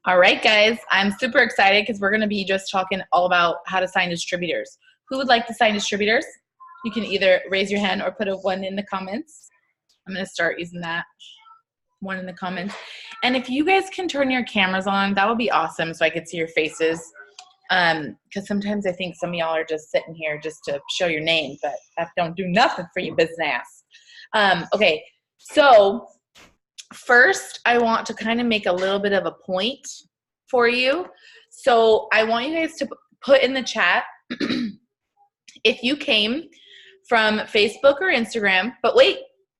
All right, guys, I'm super excited because we're going to be just talking all about how to sign distributors. Who would like to sign distributors? You can either raise your hand or put a one in the comments. I'm going to start using that one in the comments. And if you guys can turn your cameras on, that would be awesome so I could see your faces. Because sometimes I think some of y'all are just sitting here just to show your name, but that don't do nothing for your business. Okay, so first, I want to kind of make a little bit of a point for you. So I want you guys to put in the chat if you came from Facebook or Instagram, but wait,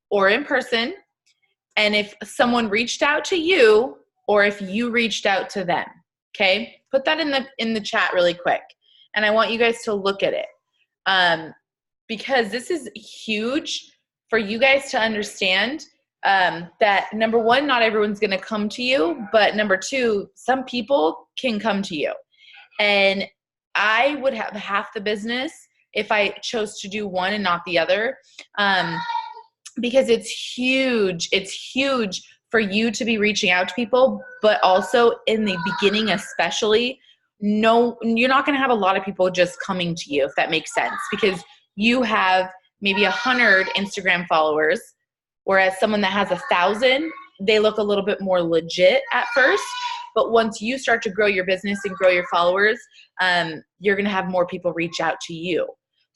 or in person, and if someone reached out to you or if you reached out to them. Okay? Put that in the chat really quick. And I want you guys to look at it. Because this is huge for you guys to understand that number one, not everyone's going to come to you, but number two, some people can come to you. And I would have half the business if I chose to do one and not the other, because it's huge. It's huge for you to be reaching out to people, but also in the beginning especially, no, you're not going to have a lot of people just coming to you, if that makes sense, because you have maybe 100 Instagram followers, whereas someone that has 1,000, they look a little bit more legit at first. But once you start to grow your business and grow your followers, you're going to have more people reach out to you.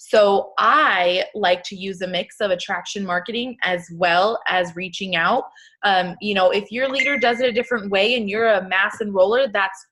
So I like to use a mix of attraction marketing as well as reaching out. If your leader does it a different way and you're a mass enroller, that's,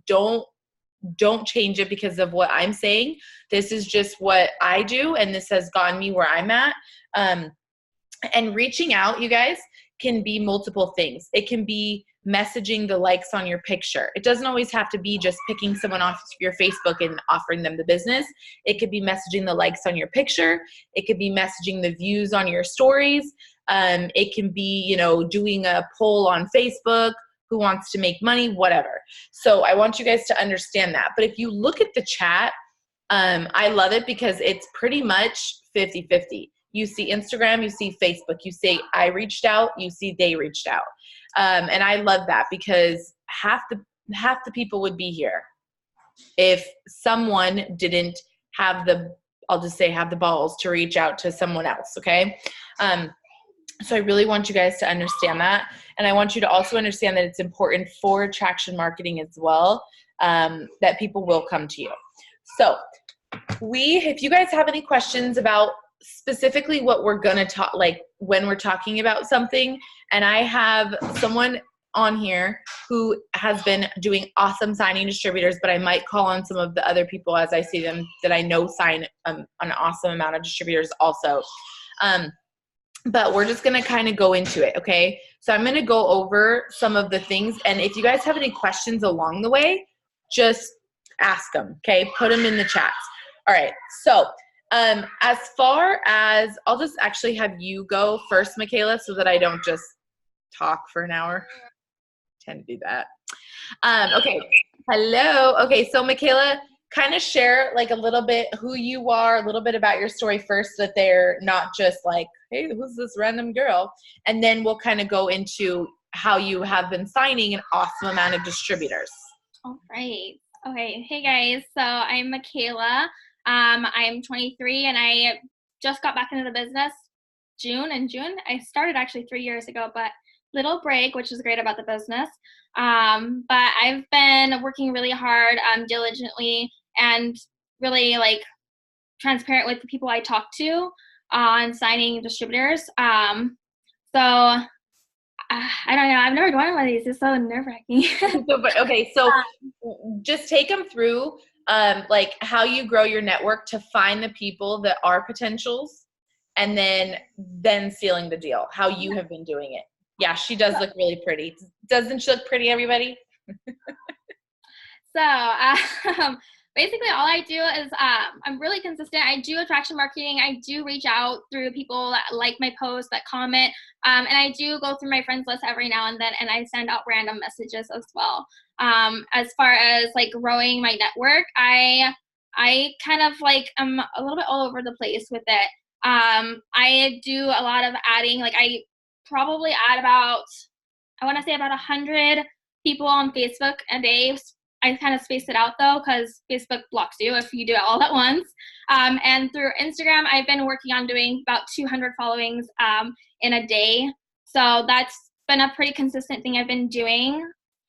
don't change it because of what I'm saying. This is just what I do, and this has gotten me where I'm at. And reaching out, you guys, can be multiple things. It can be messaging the likes on your picture. It doesn't always have to be just picking someone off your Facebook and offering them the business. It could be messaging the likes on your picture. It could be messaging the views on your stories. It can be, doing a poll on Facebook, who wants to make money, whatever. So I want you guys to understand that. But if you look at the chat, I love it because it's pretty much 50-50. You see Instagram, you see Facebook, you say I reached out, you see they reached out. And I love that because half the people would be here if someone didn't have the balls to reach out to someone else, okay? So I really want you guys to understand that. And I want you to also understand that it's important for attraction marketing as well, that people will come to you. So if you guys have any questions about specifically what we're going to talk, like when we're talking about something, and I have someone on here who has been doing awesome signing distributors, but I might call on some of the other people as I see them that I know sign an awesome amount of distributors also. But we're just going to kind of go into it, okay? So I'm going to go over some of the things, and if you guys have any questions along the way, just ask them, okay? Put them in the chats. All right, so as far as, I'll just actually have you go first, Michaela, so that I don't just talk for an hour. I tend to do that. Okay, hello. Okay, so Michaela, kind of share like a little bit who you are, a little bit about your story first, so that they're not just like, hey, who's this random girl? And then we'll kind of go into how you have been signing an awesome amount of distributors. All right. Okay. Hey guys. So I'm Michaela. I'm 23 and I just got back into the business in June. I started actually 3 years ago, but little break, which is great about the business. But I've been working really hard, diligently, and really like transparent with the people I talk to on signing distributors. I don't know. I've never done one of these. It's so nerve-wracking. Okay, so just take them through like how you grow your network to find the people that are potentials, and then sealing the deal, how you have been doing it. Yeah, she does look really pretty. Doesn't she look pretty, everybody? So basically all I do is I'm really consistent. I do attraction marketing. I do reach out through people that like my posts, that comment, and I do go through my friends list every now and then, and I send out random messages as well. As far as like growing my network, I kind of like I'm a little bit all over the place with it. I do a lot of adding. Like I probably add about, I want to say about 100 people on Facebook a day. I kind of space it out though, because Facebook blocks you if you do it all at once. And through Instagram, I've been working on doing about 200 followings in a day. So that's been a pretty consistent thing I've been doing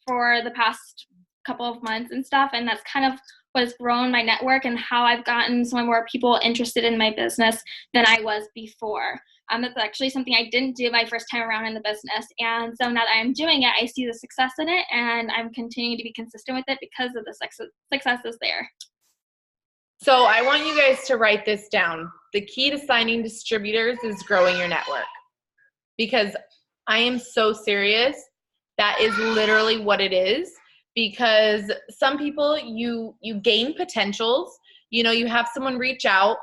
for the past couple of months and stuff. And that's kind of what has grown my network and how I've gotten some more people interested in my business than I was before. That's actually something I didn't do my first time around in the business. And so now that I'm doing it, I see the success in it, and I'm continuing to be consistent with it because of the success is there. So I want you guys to write this down. The key to signing distributors is growing your network. Because I am so serious. That is literally what it is. Because some people, you gain potentials. You know, you have someone reach out.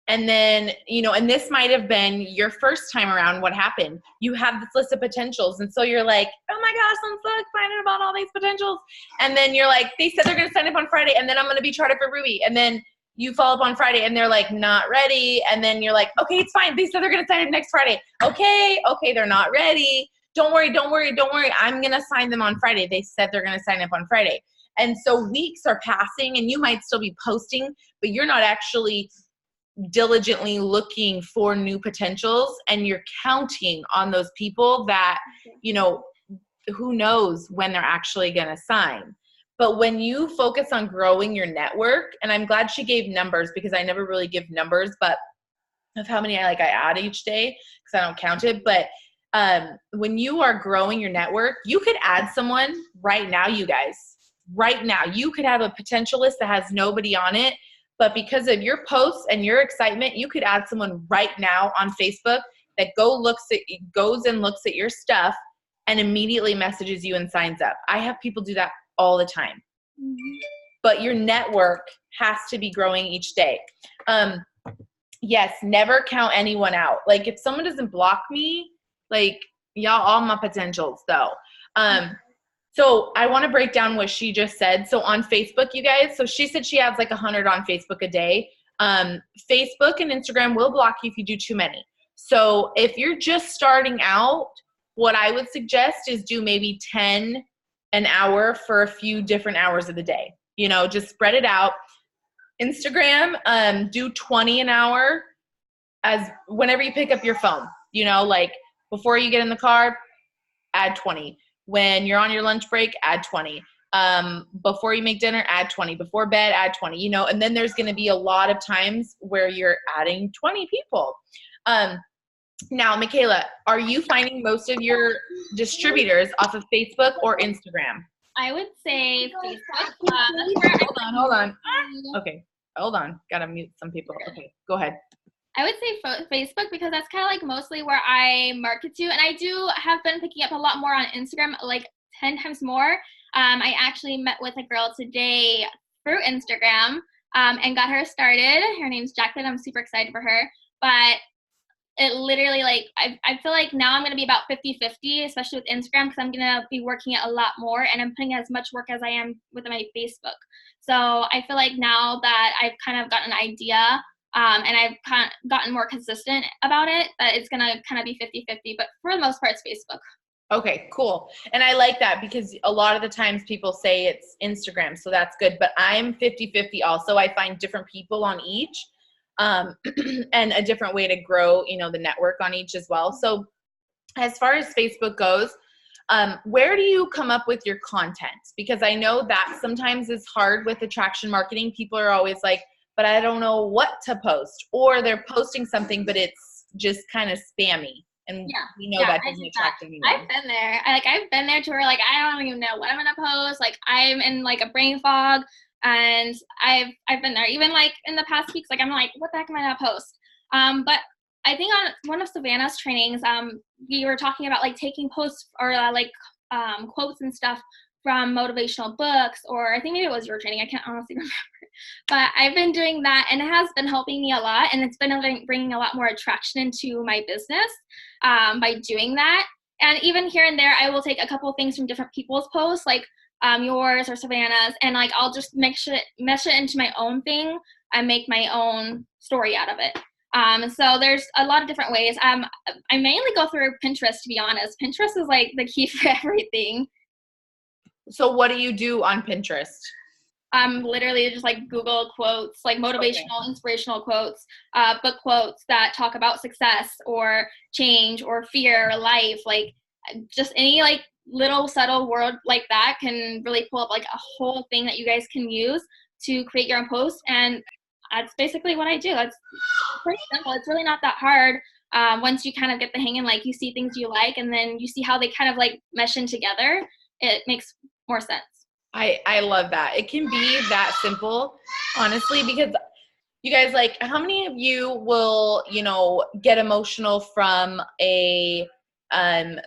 And then, you know, and this might have been your first time around. What happened? You have this list of potentials. And so you're like, oh my gosh, I'm so excited about all these potentials. And then you're like, they said they're going to sign up on Friday. And then I'm going to be charted for Ruby. And then you follow up on Friday and they're like, not ready. And then you're like, okay, it's fine. They said they're going to sign up next Friday. Okay, they're not ready. Don't worry. I'm going to sign them on Friday. They said they're going to sign up on Friday. And so weeks are passing and you might still be posting, but you're not actually diligently looking for new potentials, and you're counting on those people that, you know, who knows when they're actually going to sign. But when you focus on growing your network, and I'm glad she gave numbers because I never really give numbers, but of how many I add each day because I don't count it. But when you are growing your network, you could add someone right now, you guys. Right now, you could have a potential list that has nobody on it. But because of your posts and your excitement, you could add someone right now on Facebook that goes and looks at your stuff and immediately messages you and signs up. I have people do that all the time. Mm-hmm. But your network has to be growing each day. Yes, never count anyone out. Like if someone doesn't block me, like y'all all my potentials though. So I want to break down what she just said. So on Facebook, you guys, so she said she adds like 100 on Facebook a day. Facebook and Instagram will block you if you do too many. So if you're just starting out, what I would suggest is do maybe 10 an hour for a few different hours of the day. You know, just spread it out. Instagram, do 20 an hour as whenever you pick up your phone. You know, like before you get in the car, add 20. When you're on your lunch break, add 20. Before you make dinner, add 20. Before bed, add 20. You know, and then there's going to be a lot of times where you're adding 20 people. Now, Michaela, are you finding most of your distributors off of Facebook or Instagram? I would say Facebook. Hold on. Okay, hold on. Gotta mute some people. Okay, go ahead. I would say Facebook because that's kind of like mostly where I market to. And I do have been picking up a lot more on Instagram, like 10 times more. I actually met with a girl today through Instagram and got her started. Her name's Jacqueline. I'm super excited for her. But it literally, like, I feel like now I'm going to be about 50-50, especially with Instagram, because I'm going to be working it a lot more, and I'm putting as much work as I am with my Facebook. So I feel like now that I've kind of gotten an idea and I've kind of gotten more consistent about it, that it's going to kind of be 50-50, but for the most part, it's Facebook. Okay, cool. And I like that because a lot of the times people say it's Instagram, so that's good. But I'm 50-50 also. I find different people on each and a different way to grow, you know, the network on each as well. So as far as Facebook goes, where do you come up with your content? Because I know that sometimes it's hard with attraction marketing. People are always like, but I don't know what to post. Or they're posting something, but it's just kind of spammy. And we know that doesn't attract anyone. I've been there. I've been there to where, like, I don't even know what I'm going to post. Like, I'm in, like, a brain fog. And I've been there. Even, like, in the past weeks, like, I'm like, what the heck am I going to post? But I think on one of Savannah's trainings, we were talking about, like, taking posts or, quotes and stuff from motivational books, or I think maybe it was your training. I can't honestly remember. But I've been doing that, and it has been helping me a lot, and it's been bringing a lot more attraction into my business by doing that. And even here and there, I will take a couple of things from different people's posts, like yours or Savannah's, and, like, I'll just mesh it into my own thing and make my own story out of it. So there's a lot of different ways. I mainly go through Pinterest, to be honest. Pinterest is, like, the key for everything. So what do you do on Pinterest? Literally just like Google quotes, like motivational, Okay. inspirational quotes, book quotes that talk about success or change or fear or life, like just any like little subtle word like that can really pull up like a whole thing that you guys can use to create your own post. And that's basically what I do. That's pretty simple. It's really not that hard. Once you kind of get the hang and like you see things you like and then you see how they kind of like mesh in together, it makes more sense. I love that. It can be that simple, honestly, because you guys, like, how many of you will, get emotional from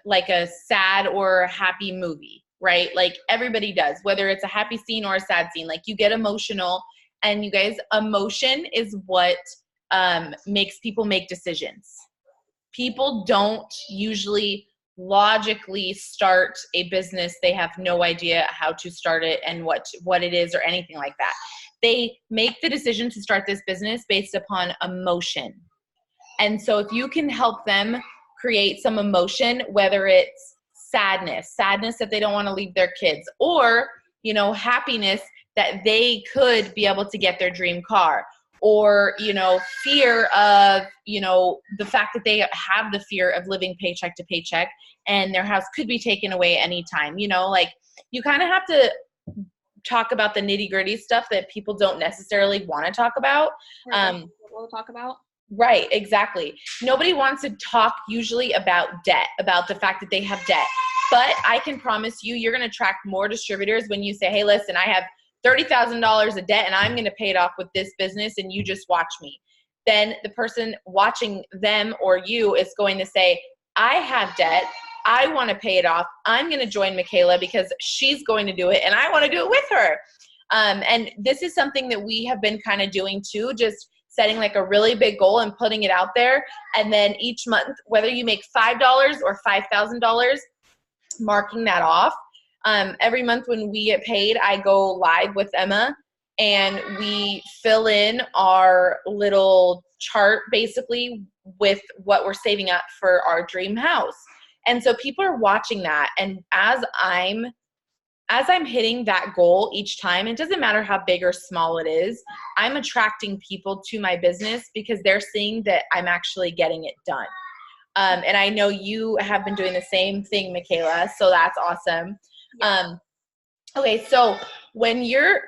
like a sad or happy movie, right? Like everybody does, whether it's a happy scene or a sad scene, like you get emotional. And you guys, emotion is what makes people make decisions. People don't usually logically start a business. They have no idea how to start it and what it is or anything like that. They make the decision to start this business based upon emotion. And so if you can help them create some emotion, whether it's sadness that they don't want to leave their kids, or, happiness that they could be able to get their dream car, or, fear of, the fact that they have the fear of living paycheck to paycheck and their house could be taken away anytime, like you kind of have to talk about the nitty gritty stuff that people don't necessarily want to talk about. We'll talk about. Right, exactly. Nobody wants to talk usually about debt, about the fact that they have debt. But I can promise you, you're going to attract more distributors when you say, hey, listen, I have $30,000 of debt and I'm going to pay it off with this business and you just watch me. Then the person watching them or you is going to say, I have debt. I want to pay it off. I'm going to join Michaela because she's going to do it and I want to do it with her. And this is something that we have been kind of doing too, just setting like a really big goal and putting it out there. And then each month, whether you make $5 or $5,000, marking that off. Every month when we get paid, I go live with Emma and we fill in our little chart basically with what we're saving up for our dream house. And so people are watching that. And as I'm hitting that goal each time, it doesn't matter how big or small it is, I'm attracting people to my business because they're seeing that I'm actually getting it done. And I know you have been doing the same thing, Michaela, so that's awesome. Yeah. Okay, so when you're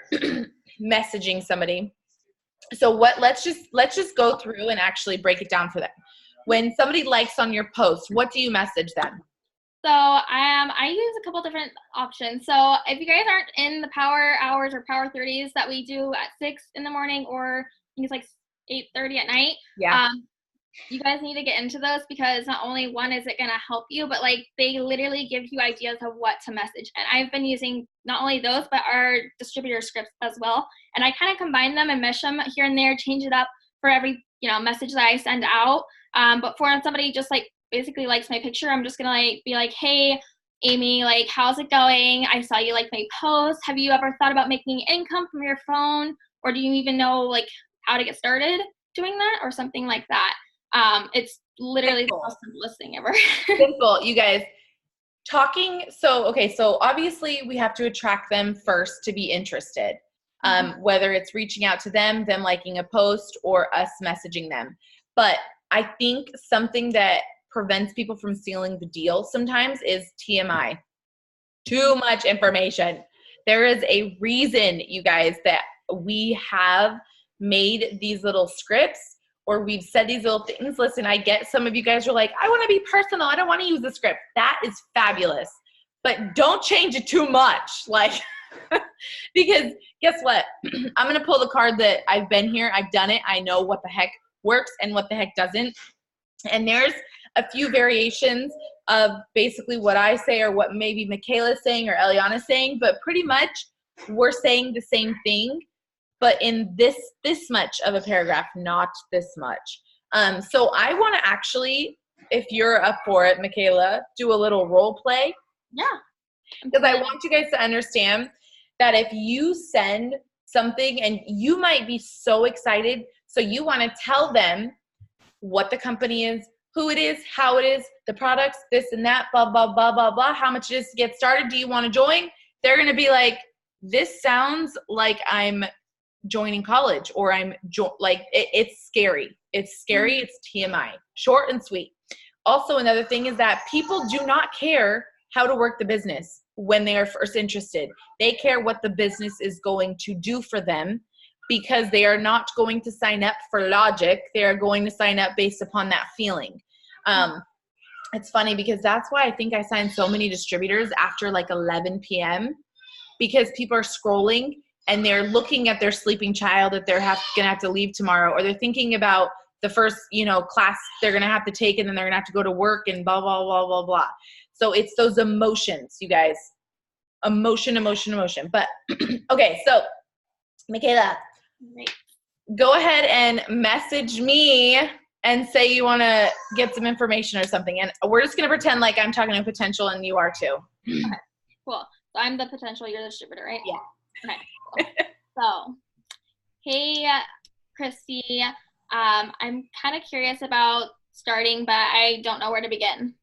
messaging somebody, so let's just go through and actually break it down for them. When somebody likes on your post, what do you message them? So I use a couple different options. So if you guys aren't in the power hours or power 30s that we do at 6 in the morning, or I think it's like 8:30 at night, Yeah. you guys need to get into those because not only one is it going to help you, but like they literally give you ideas of what to message. And I've been using not only those, but our distributor scripts as well. And I kind of combine them and mesh them here and there, change it up for every, message that I send out. But for somebody just like basically likes my picture, I'm just going to like be like, hey, Amy, like, how's it going? I saw you like my post. Have you ever thought about making income from your phone? Or do you even know like how to get started doing that or something like that? It's literally the most simplest thing ever. Simple, you guys. So obviously we have to attract them first to be interested. Whether it's reaching out to them liking a post, or us messaging them. But I think something that prevents people from sealing the deal sometimes is TMI. Too much information. There is a reason, you guys, that we have made these little scripts, or we've said these little things. Listen, I get some of you guys are like, I want to be personal. I don't want to use the script. That is fabulous. But don't change it too much. Like, because guess what? I'm going to pull the card that I've been here. I've done it. I know what the heck works and what the heck doesn't. And there's a few variations of basically what I say or what maybe Michaela's saying or Eliana's saying, but pretty much we're saying the same thing, but in this much of a paragraph, not this much. So I want to actually, if you're up for it, Michaela, do a little role play. Yeah. Because I want you guys to understand that if you send something and you might be so excited, so you want to tell them what the company is, who it is, how it is, the products, this and that, blah, blah, blah, blah, blah, how much it is to get started. Do you want to join? they're going to be like, this sounds like I'm joining college, or it's scary. It's scary. It's TMI, short and sweet. Also, another thing is that people do not care how to work the business when they are first interested. They care what the business is going to do for them, because they are not going to sign up for logic. They are going to sign up based upon that feeling. It's funny because that's why I think I signed so many distributors after like 11 p.m. because people are scrolling and they're looking at their sleeping child that they're going to have to leave tomorrow, or they're thinking about the first, class they're going to have to take, and then they're going to have to go to work and blah, blah, blah, blah, blah. So it's those emotions, you guys. Emotion. But okay, so Michaela, go ahead and message me and say you want to get some information or something. And we're just going to pretend like I'm talking to potential and you are too. Okay, cool. So I'm the potential, you're the distributor, right? Yeah. Okay, cool. So, hey, Christy, I'm kind of curious about starting, but I don't know where to begin.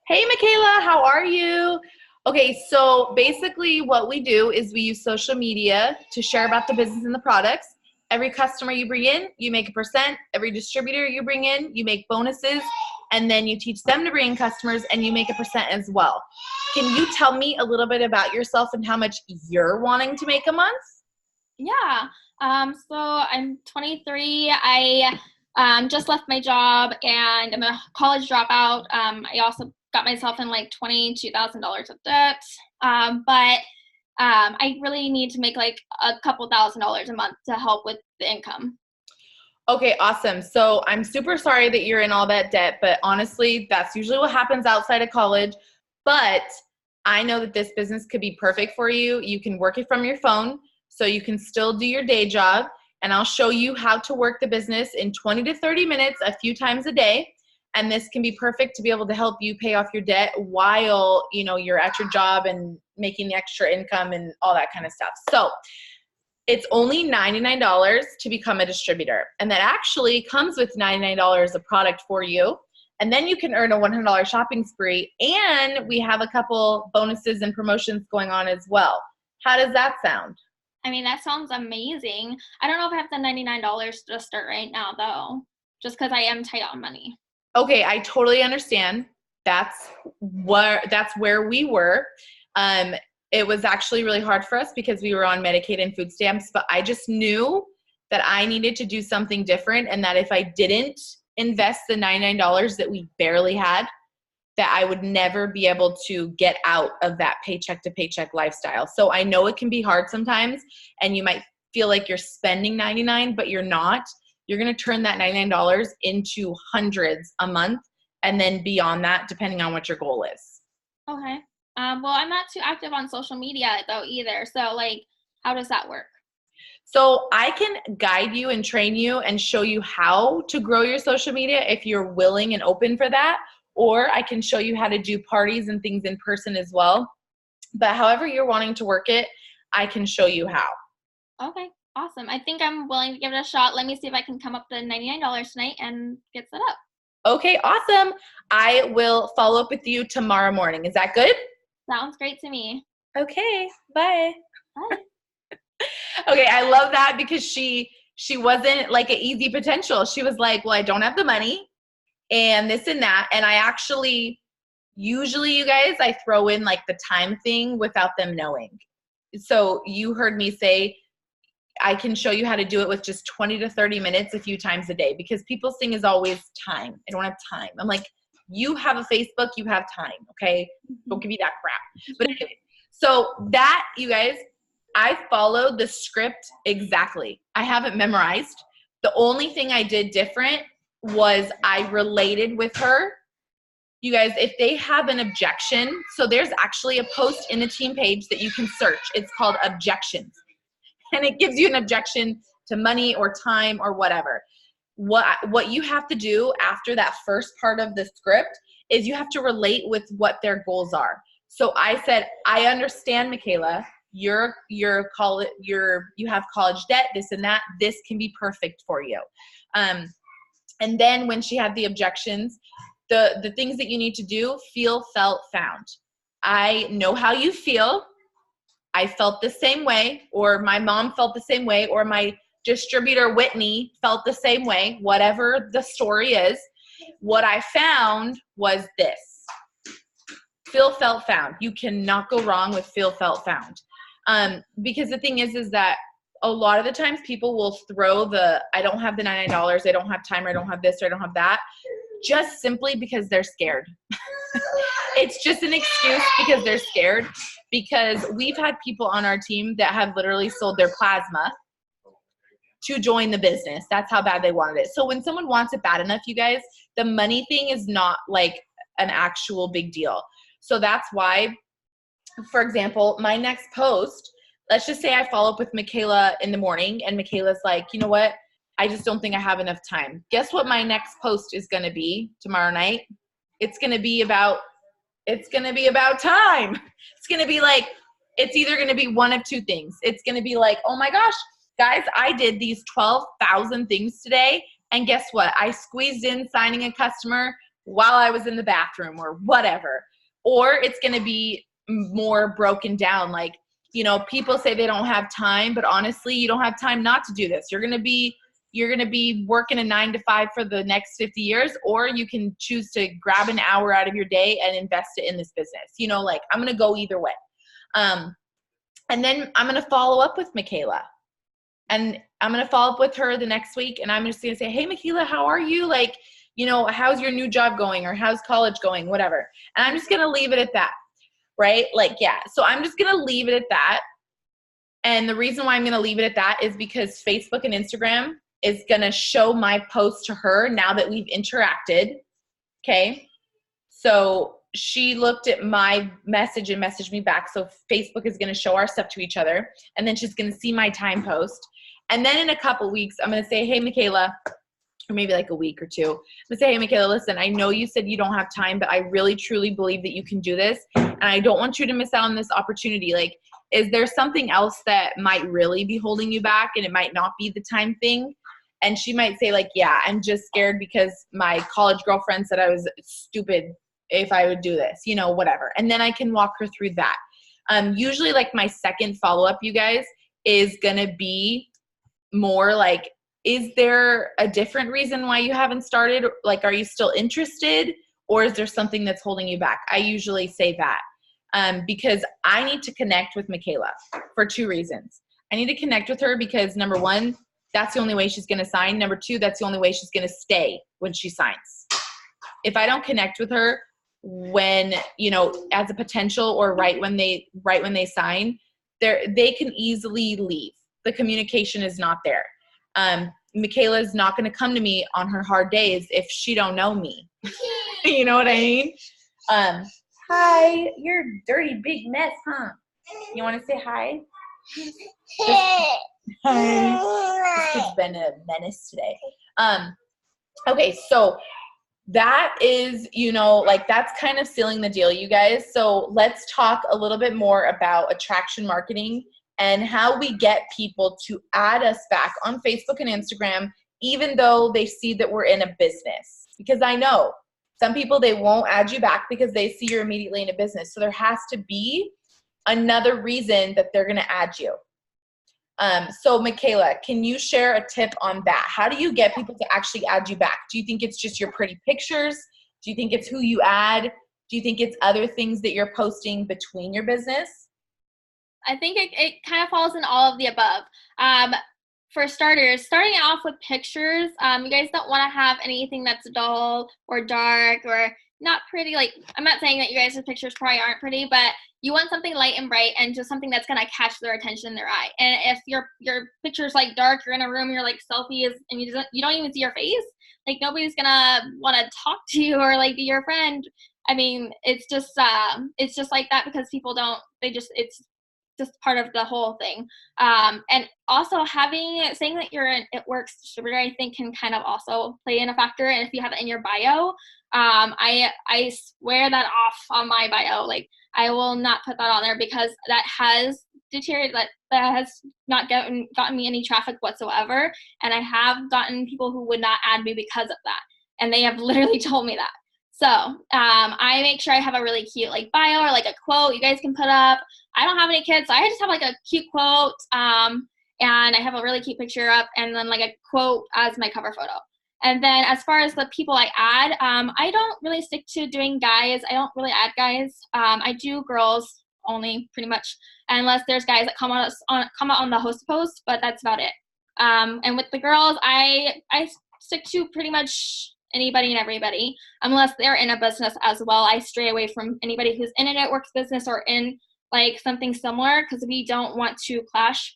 Hey, Michaela, how are you? Okay, so basically what we do is we use social media to share about the business and the products. Every customer you bring in, you make a %. Every distributor you bring in, you make bonuses. And then you teach them to bring in customers and you make a % as well. Can you tell me a little bit about yourself and how much you're wanting to make a month? Yeah. So I'm 23. I just left my job and I'm a college dropout. I also got myself in like $22,000 of debt. But I really need to make like a couple $1,000s a month to help with the income. Okay, awesome. So I'm super sorry that you're in all that debt, but honestly, that's usually what happens outside of college. But I know that this business could be perfect for you. You can work it from your phone, so you can still do your day job. And I'll show you how to work the business in 20 to 30 minutes a few times a day. And this can be perfect to be able to help you pay off your debt while, you're at your job and making the extra income and all that kind of stuff. So it's only $99 to become a distributor. And that actually comes with $99 of product for you. And then you can earn a $100 shopping spree. And we have a couple bonuses and promotions going on as well. How does that sound? I mean, that sounds amazing. I don't know if I have the $99 to start right now, though, just because I am tight on money. Okay, I totally understand. That's where we were. It was actually really hard for us because we were on Medicaid and food stamps, but I just knew that I needed to do something different, and that if I didn't invest the $99 that we barely had, that I would never be able to get out of that paycheck to paycheck lifestyle. So I know it can be hard sometimes, and you might feel like you're spending $99, but you're not. You're going to turn that $99 into hundreds a month, and then beyond that, depending on what your goal is. Okay. Well, I'm not too active on social media though either. So like, how does that work? So I can guide you and train you and show you how to grow your social media if you're willing and open for that. Or I can show you how to do parties and things in person as well. But however you're wanting to work it, I can show you how. Okay, awesome. I think I'm willing to give it a shot. Let me see if I can come up to $99 tonight and get set up. Okay, awesome. I will follow up with you tomorrow morning. Is that good? Sounds great to me. Okay, bye. Bye. Okay, I love that because she wasn't like an easy potential. She was like, well, I don't have the money and this and that. And I actually, usually you guys, I throw in like the time thing without them knowing. So you heard me say, I can show you how to do it with just 20 to 30 minutes a few times a day, because people's thing is always time. I don't have time. I'm like, you have a Facebook, you have time, okay? Don't give me that crap. But anyway, so that, you guys, I followed the script exactly. I haven't memorized. The only thing I did different was I related with her. You guys, if they have an objection, so there's actually a post in the team page that you can search. It's called objections. And it gives you an objection to money or time or whatever. What you have to do after that first part of the script is you have to relate with what their goals are. So I said, I understand, Michaela, you have college debt, this and that. This can be perfect for you. And then when she had the objections, the things that you need to do, feel, felt, found. I know how you feel. I felt the same way, or my mom felt the same way, or my distributor Whitney felt the same way, whatever the story is. What I found was this. Feel, felt, found. You cannot go wrong with feel, felt, found. Because the thing is that a lot of the times people will throw I don't have the $99, I don't have time, or I don't have this, or I don't have that, just simply because they're scared. It's just an excuse because they're scared, because we've had people on our team that have literally sold their plasma to join the business. That's how bad they wanted it. So when someone wants it bad enough, you guys, the money thing is not like an actual big deal. So that's why, for example, my next post, let's just say I follow up with Michaela in the morning, and Michaela's like, you know what? I just don't think I have enough time. Guess what my next post is going to be tomorrow night? It's going to be about time. It's going to be like, it's either going to be one of two things. It's going to be like, oh my gosh, guys, I did these 12,000 things today. And guess what? I squeezed in signing a customer while I was in the bathroom, or whatever. Or it's going to be more broken down. Like, you know, people say they don't have time, but honestly, you don't have time not to do this. You're going to be working a 9 to 5 for the next 50 years, or you can choose to grab an hour out of your day and invest it in this business. You know, like, I'm going to go either way. And then I'm going to follow up with Michaela, and I'm going to follow up with her the next week. And I'm just going to say, hey, Michaela, how are you? Like, you know, how's your new job going, or how's college going, whatever. And I'm just going to leave it at that. Right? Like, yeah. So I'm just going to leave it at that. And the reason why I'm going to leave it at that is because Facebook and Instagram is going to show my post to her now that we've interacted. Okay. So she looked at my message and messaged me back. So Facebook is going to show our stuff to each other. And then she's going to see my time post. And then in a couple weeks, I'm going to say, hey, Michaela, or maybe like a week or two, I'm going to say, hey, Michaela, listen, I know you said you don't have time, but I really, truly believe that you can do this. And I don't want you to miss out on this opportunity. Like, is there something else that might really be holding you back, and it might not be the time thing? And she might say, like, yeah, I'm just scared because my college girlfriend said I was stupid if I would do this, you know, whatever. And then I can walk her through that. Usually, like, my second follow-up, you guys, is going to be more like, is there a different reason why you haven't started? Like, are you still interested, or is there something that's holding you back? I usually say that because I need to connect with Michaela for two reasons. I need to connect with her because, number one, that's the only way she's going to sign. Number two, that's the only way she's going to stay when she signs. If I don't connect with her when, you know, as a potential, or right when they sign, they can easily leave. The communication is not there. Michaela is not going to come to me on her hard days if she don't know me. You know what I mean? Hi, you're a dirty big mess, huh? You want to say hi? Hi. This kid's been a menace today. Okay, so that is, you know, like, that's kind of sealing the deal, you guys. So let's talk a little bit more about attraction marketing and how we get people to add us back on Facebook and Instagram, even though they see that we're in a business. Because I know some people, they won't add you back because they see you're immediately in a business. So there has to be another reason that they're going to add you. So Michaela, can you share a tip on that? How do you get people to actually add you back? Do you think it's just your pretty pictures? Do you think it's who you add? Do you think it's other things that you're posting between your business? I think it kind of falls in all of the above. For starters, starting off with pictures, you guys don't want to have anything that's dull or dark or not pretty. Like, I'm not saying that you guys' pictures probably aren't pretty, but you want something light and bright and just something that's going to catch their attention in their eye. And if your picture's like dark, you're in a room, you're like selfies, and you don't even see your face, like, nobody's going to want to talk to you or like be your friend. I mean, it's just like that because people don't, it's just part of the whole thing. And also saying that you're an It Works distributor, I think, can kind of also play in a factor. And if you have it in your bio, I swear that off on my bio. Like, I will not put that on there because that has deteriorated, that has not gotten me any traffic whatsoever. And I have gotten people who would not add me because of that. And they have literally told me that. So I make sure I have a really cute like bio or like a quote you guys can put up. I don't have any kids, so I just have like a cute quote, and I have a really cute picture up, and then like a quote as my cover photo. And then as far as the people I add, I don't really stick to doing guys. I don't really add guys. I do girls only, pretty much, unless there's guys that come out on the host post, but that's about it. And with the girls, I stick to pretty much anybody and everybody, unless they're in a business as well. I stray away from anybody who's in a networks business or in like something similar, because we don't want to clash.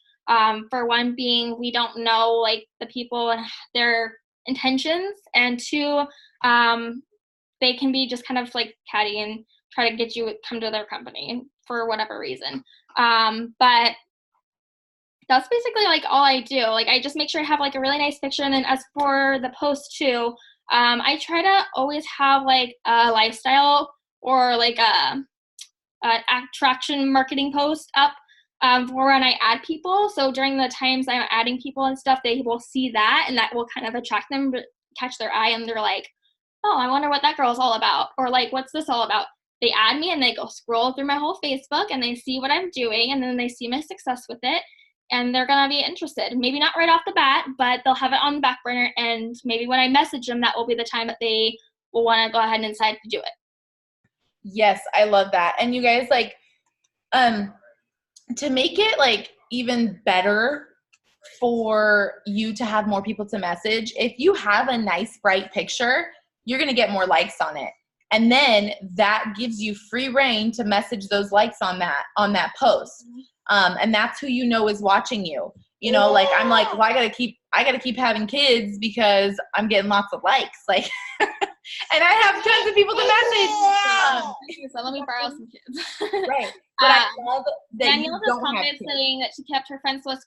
For one being, we don't know like the people and their intentions, and two, they can be just kind of like catty and try to get you to come to their company for whatever reason. But that's basically like all I do. Like I just make sure I have like a really nice picture. And then as for the post too, I try to always have like a lifestyle or like a attraction marketing post up for when I add people. So during the times I'm adding people and stuff, they will see that, and that will kind of attract them, catch their eye, and they're like, oh, I wonder what that girl's all about, or like, what's this all about? They add me and they go scroll through my whole Facebook and they see what I'm doing, and then they see my success with it, and they're gonna be interested. Maybe not right off the bat, but they'll have it on the back burner, and maybe when I message them, that will be the time that they will want to go ahead and decide to do it. Yes, I love that. And you guys, like, to make it like even better for you to have more people to message, if you have a nice bright picture, you're going to get more likes on it. And then that gives you free reign to message those likes on that post. And that's who you know is watching you. You know, like I'm like, well, I gotta keep having kids because I'm getting lots of likes. Like, and I have tons of people to message. So let me borrow some kids. Right. But I love that Danielle just commented saying that she kept her friends list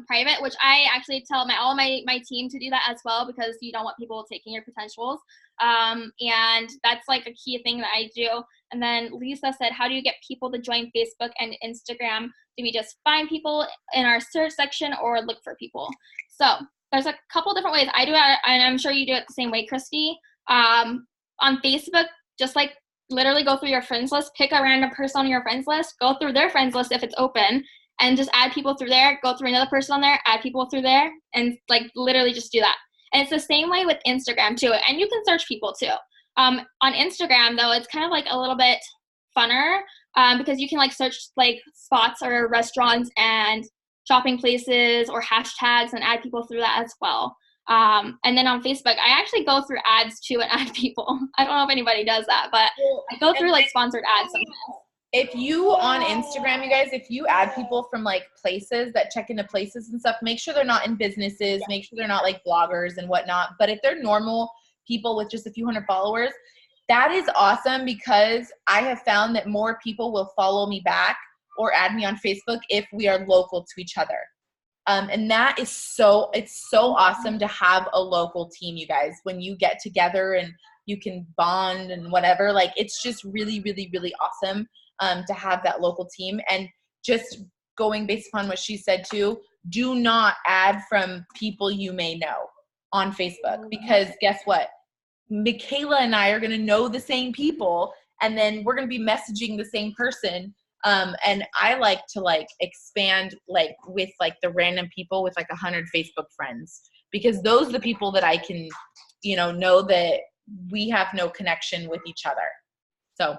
private, which I actually tell all my team to do that as well, because you don't want people taking your potentials. And that's like a key thing that I do. And then Lisa said, how do you get people to join Facebook and Instagram? Do we just find people in our search section or look for people? So there's a couple different ways I do it, and I'm sure you do it the same way, Christy. On Facebook, just like literally go through your friends list, pick a random person on your friends list, go through their friends list if it's open, and just add people through there, go through another person on there, add people through there, and like literally just do that. And it's the same way with Instagram too. And you can search people too. On Instagram though, it's kind of like a little bit funner because you can like search like spots or restaurants and shopping places or hashtags and add people through that as well. And then on Facebook, I actually go through ads too and add people. I don't know if anybody does that, but I go through like sponsored ads sometimes. If you on Instagram, you guys, if you add people from like places that check into places and stuff, make sure they're not in businesses, make sure they're not like bloggers and whatnot. But if they're normal people with just a few hundred followers, that is awesome, because I have found that more people will follow me back or add me on Facebook if we are local to each other. And that is it's so awesome to have a local team, you guys, when you get together and you can bond and whatever. Like, it's just really, really, really awesome to have that local team. And just going based upon what she said too, do not add from people you may know on Facebook, because guess what? Michaela and I are going to know the same people, and then we're going to be messaging the same person. And I like to like expand like with like the random people with like 100 Facebook friends, because those are the people that I can, know that we have no connection with each other. So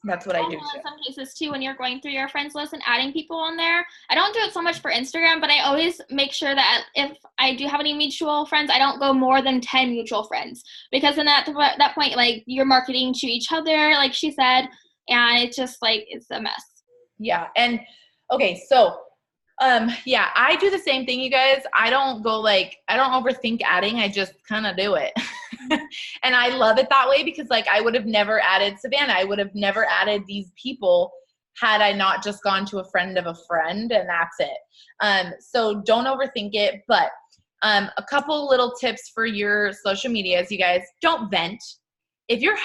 that's what I do too. In some cases too, when you're going through your friends list and adding people on there, I don't do it so much for Instagram, but I always make sure that if I do have any mutual friends, I don't go more than 10 mutual friends, because then at that point, like, you're marketing to each other, like she said, and it's just like, it's a mess. Yeah. And okay, so yeah, I do the same thing, you guys. I don't overthink adding. I just kind of do it. And I love it that way, because like I would have never added Savannah. I would have never added these people had I not just gone to a friend of a friend, and that's it. So don't overthink it. But a couple little tips for your social medias, you guys. Don't vent. If you're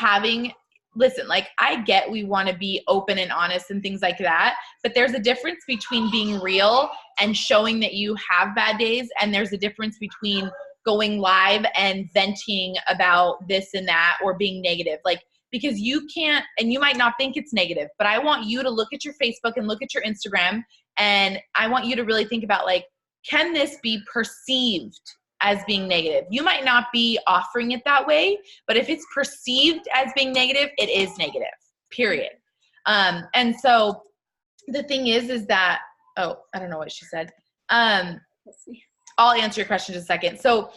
listen, like, I get we want to be open and honest and things like that, but there's a difference between being real and showing that you have bad days, and there's a difference between going live and venting about this and that or being negative. Like, because you can't, and you might not think it's negative, but I want you to look at your Facebook and look at your Instagram, and I want you to really think about, like, can this be perceived as being negative? You might not be offering it that way, but if it's perceived as being negative, it is negative, period. And so the thing is that, oh, I don't know what she said. I'll answer your question in a second. So,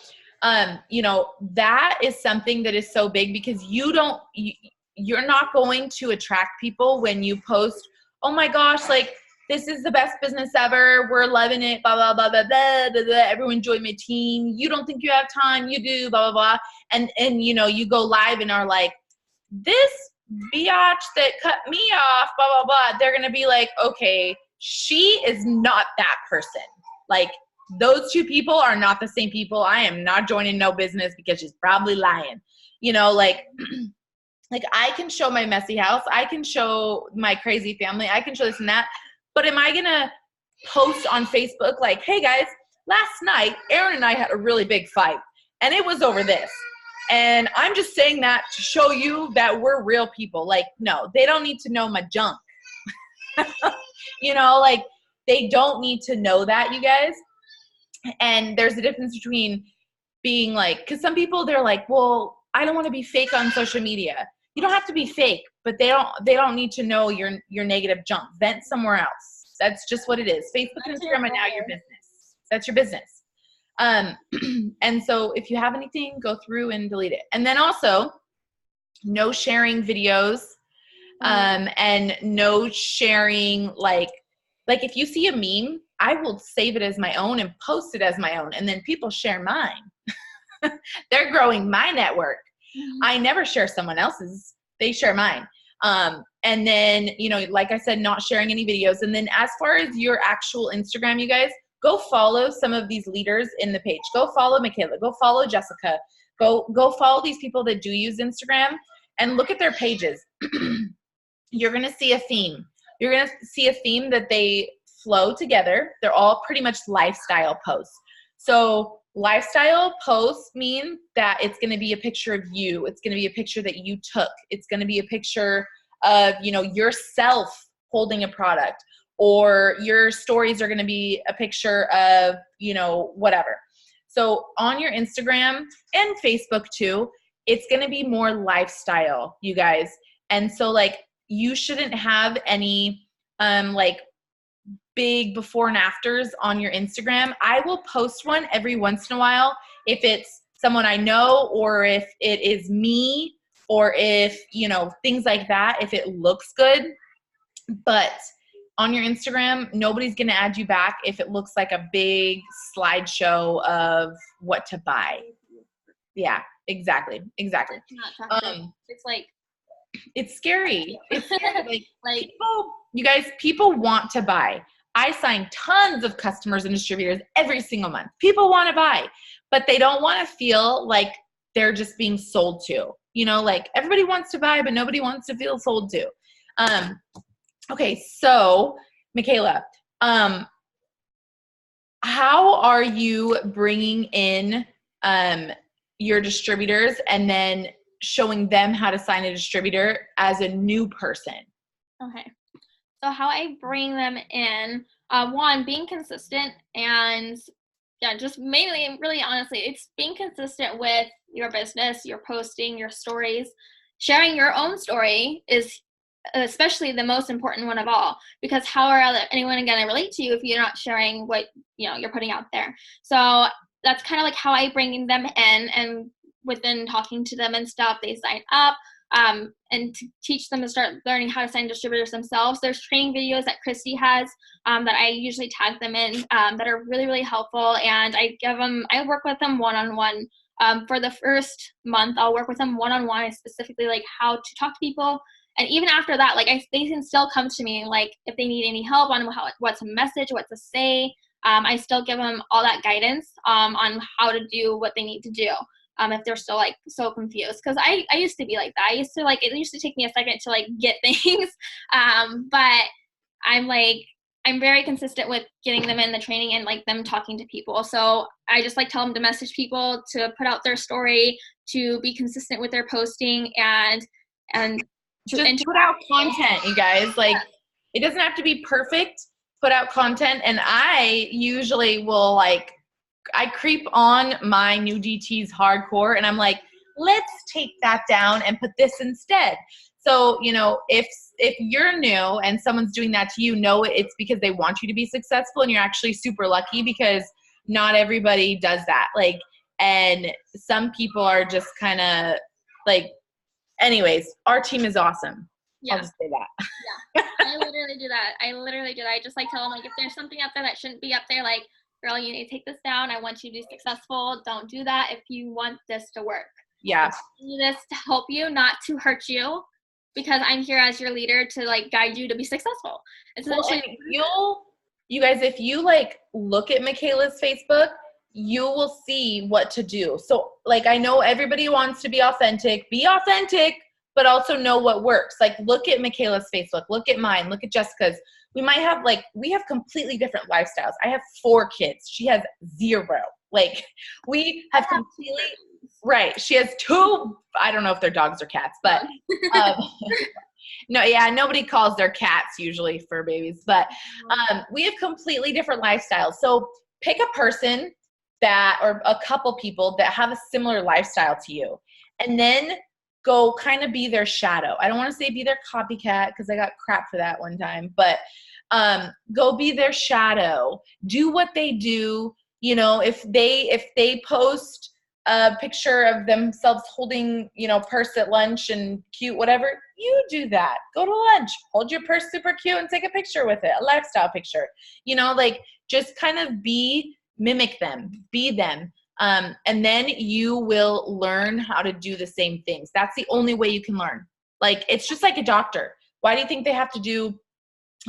you know, that is something that is so big, because you're not going to attract people when you post, oh my gosh, like, this is the best business ever, we're loving it, blah, blah, blah, blah, blah, blah, blah. Everyone join my team. You don't think you have time, you do, blah, blah, blah. And you know, you go live and are like, this biatch that cut me off, blah, blah, blah. They're going to be like, okay, she is not that person. Like, those two people are not the same people. I am not joining no business because she's probably lying. You know, like, like, I can show my messy house. I can show my crazy family. I can show this and that. But am I going to post on Facebook like, hey guys, last night, Aaron and I had a really big fight and it was over this. And I'm just saying that to show you that we're real people. Like, no, they don't need to know my junk. You know, like, they don't need to know that, you guys. And there's a difference between being like, because some people, they're like, well, I don't want to be fake on social media. You don't have to be fake, but they don't need to know your negative junk. Vent somewhere else. That's just what it is. Facebook and Instagram are now your business. That's your business. And so if you have anything, go through and delete it. And then also, no sharing videos, and no sharing, like if you see a meme, I will save it as my own and post it as my own. And then people share mine. They're growing my network. I never share someone else's. They share mine. And then, you know, like I said, not sharing any videos. And then as far as your actual Instagram, you guys, go follow some of these leaders in the page. Go follow Michaela. Go follow Jessica. Go follow these people that do use Instagram and look at their pages. You're going to see a theme. You're going to see a theme that they flow together. They're all pretty much lifestyle posts. So lifestyle posts mean that it's going to be a picture of you. It's going to be a picture that you took. It's going to be a picture of, you know, yourself holding a product, or your stories are going to be a picture of, you know, whatever. So on your Instagram and Facebook too, it's going to be more lifestyle, you guys. And so, like, you shouldn't have any, like, big before and afters on your Instagram. I will post one every once in a while if it's someone I know, or if it is me, or if, you know, things like that, if it looks good. But on your Instagram, nobody's going to add you back if it looks like a big slideshow of what to buy. Yeah, exactly. It's not attractive. It's like, it's scary. It's scary. Like people, you guys, people want to buy. I sign tons of customers and distributors every single month. People want to buy, but they don't want to feel like they're just being sold to. You know, like, everybody wants to buy, but nobody wants to feel sold to. Okay, so Michaela, how are you bringing in your distributors and then showing them how to sign a distributor as a new person? Okay. So how I bring them in, one, being consistent, and yeah, just mainly, really honestly, it's being consistent with your business, your posting, your stories. Sharing your own story is especially the most important one of all, because how are anyone going to relate to you if you're not sharing what, you know, you're putting out there? So that's kind of like how I bring them in, and within talking to them and stuff, they sign up. And to teach them to start learning how to sign distributors themselves. There's training videos that Christy has that I usually tag them in that are really, really helpful. And I work with them one-on-one. For the first month, I'll work with them one-on-one, specifically like how to talk to people. And even after that, like, they can still come to me, like, if they need any help on what to message, what to say. I still give them all that guidance on how to do what they need to do. If they're still, like, so confused, because I used to be like that. It used to take me a second to, like, get things, but I'm like, I'm very consistent with getting them in the training and like them talking to people. So I just like tell them to message people, to put out their story, to be consistent with their posting, and to just put out content, you guys. Like, it doesn't have to be perfect. Put out content. And I usually will I creep on my new DTs hardcore, and I'm like, let's take that down and put this instead. So, you know, if you're new and someone's doing that to you, know it's because they want you to be successful, and you're actually super lucky because not everybody does that. Like, and some people are just kind of like, anyways, our team is awesome. Yeah. I'll just say that. Yeah. I literally do that. I just like tell them, like, if there's something up there that shouldn't be up there, like, girl, you need to take this down. I want you to be successful. Don't do that if you want this to work. Yeah. I need this to help you, not to hurt you, because I'm here as your leader to like guide you to be successful. You guys, if you like look at Michaela's Facebook, you will see what to do. So like, I know everybody wants to be authentic, but also know what works. Like, look at Michaela's Facebook, look at mine, look at Jessica's. We have completely different lifestyles. I have 4 kids. She has 0. Like, we have completely, right. She has 2, I don't know if they're dogs or cats, but no, yeah, nobody calls their cats usually fur babies, but we have completely different lifestyles. So pick a person or a couple people that have a similar lifestyle to you, and then go kind of be their shadow. I don't want to say be their copycat because I got crap for that one time, but go be their shadow. Do what they do. You know, if they post a picture of themselves holding, you know, purse at lunch and cute, whatever, you do that. Go to lunch, hold your purse super cute and take a picture with it, a lifestyle picture. You know, like, just kind of mimic them, be them. And then you will learn how to do the same things. That's the only way you can learn. Like, it's just like a doctor. Why do you think they have to do,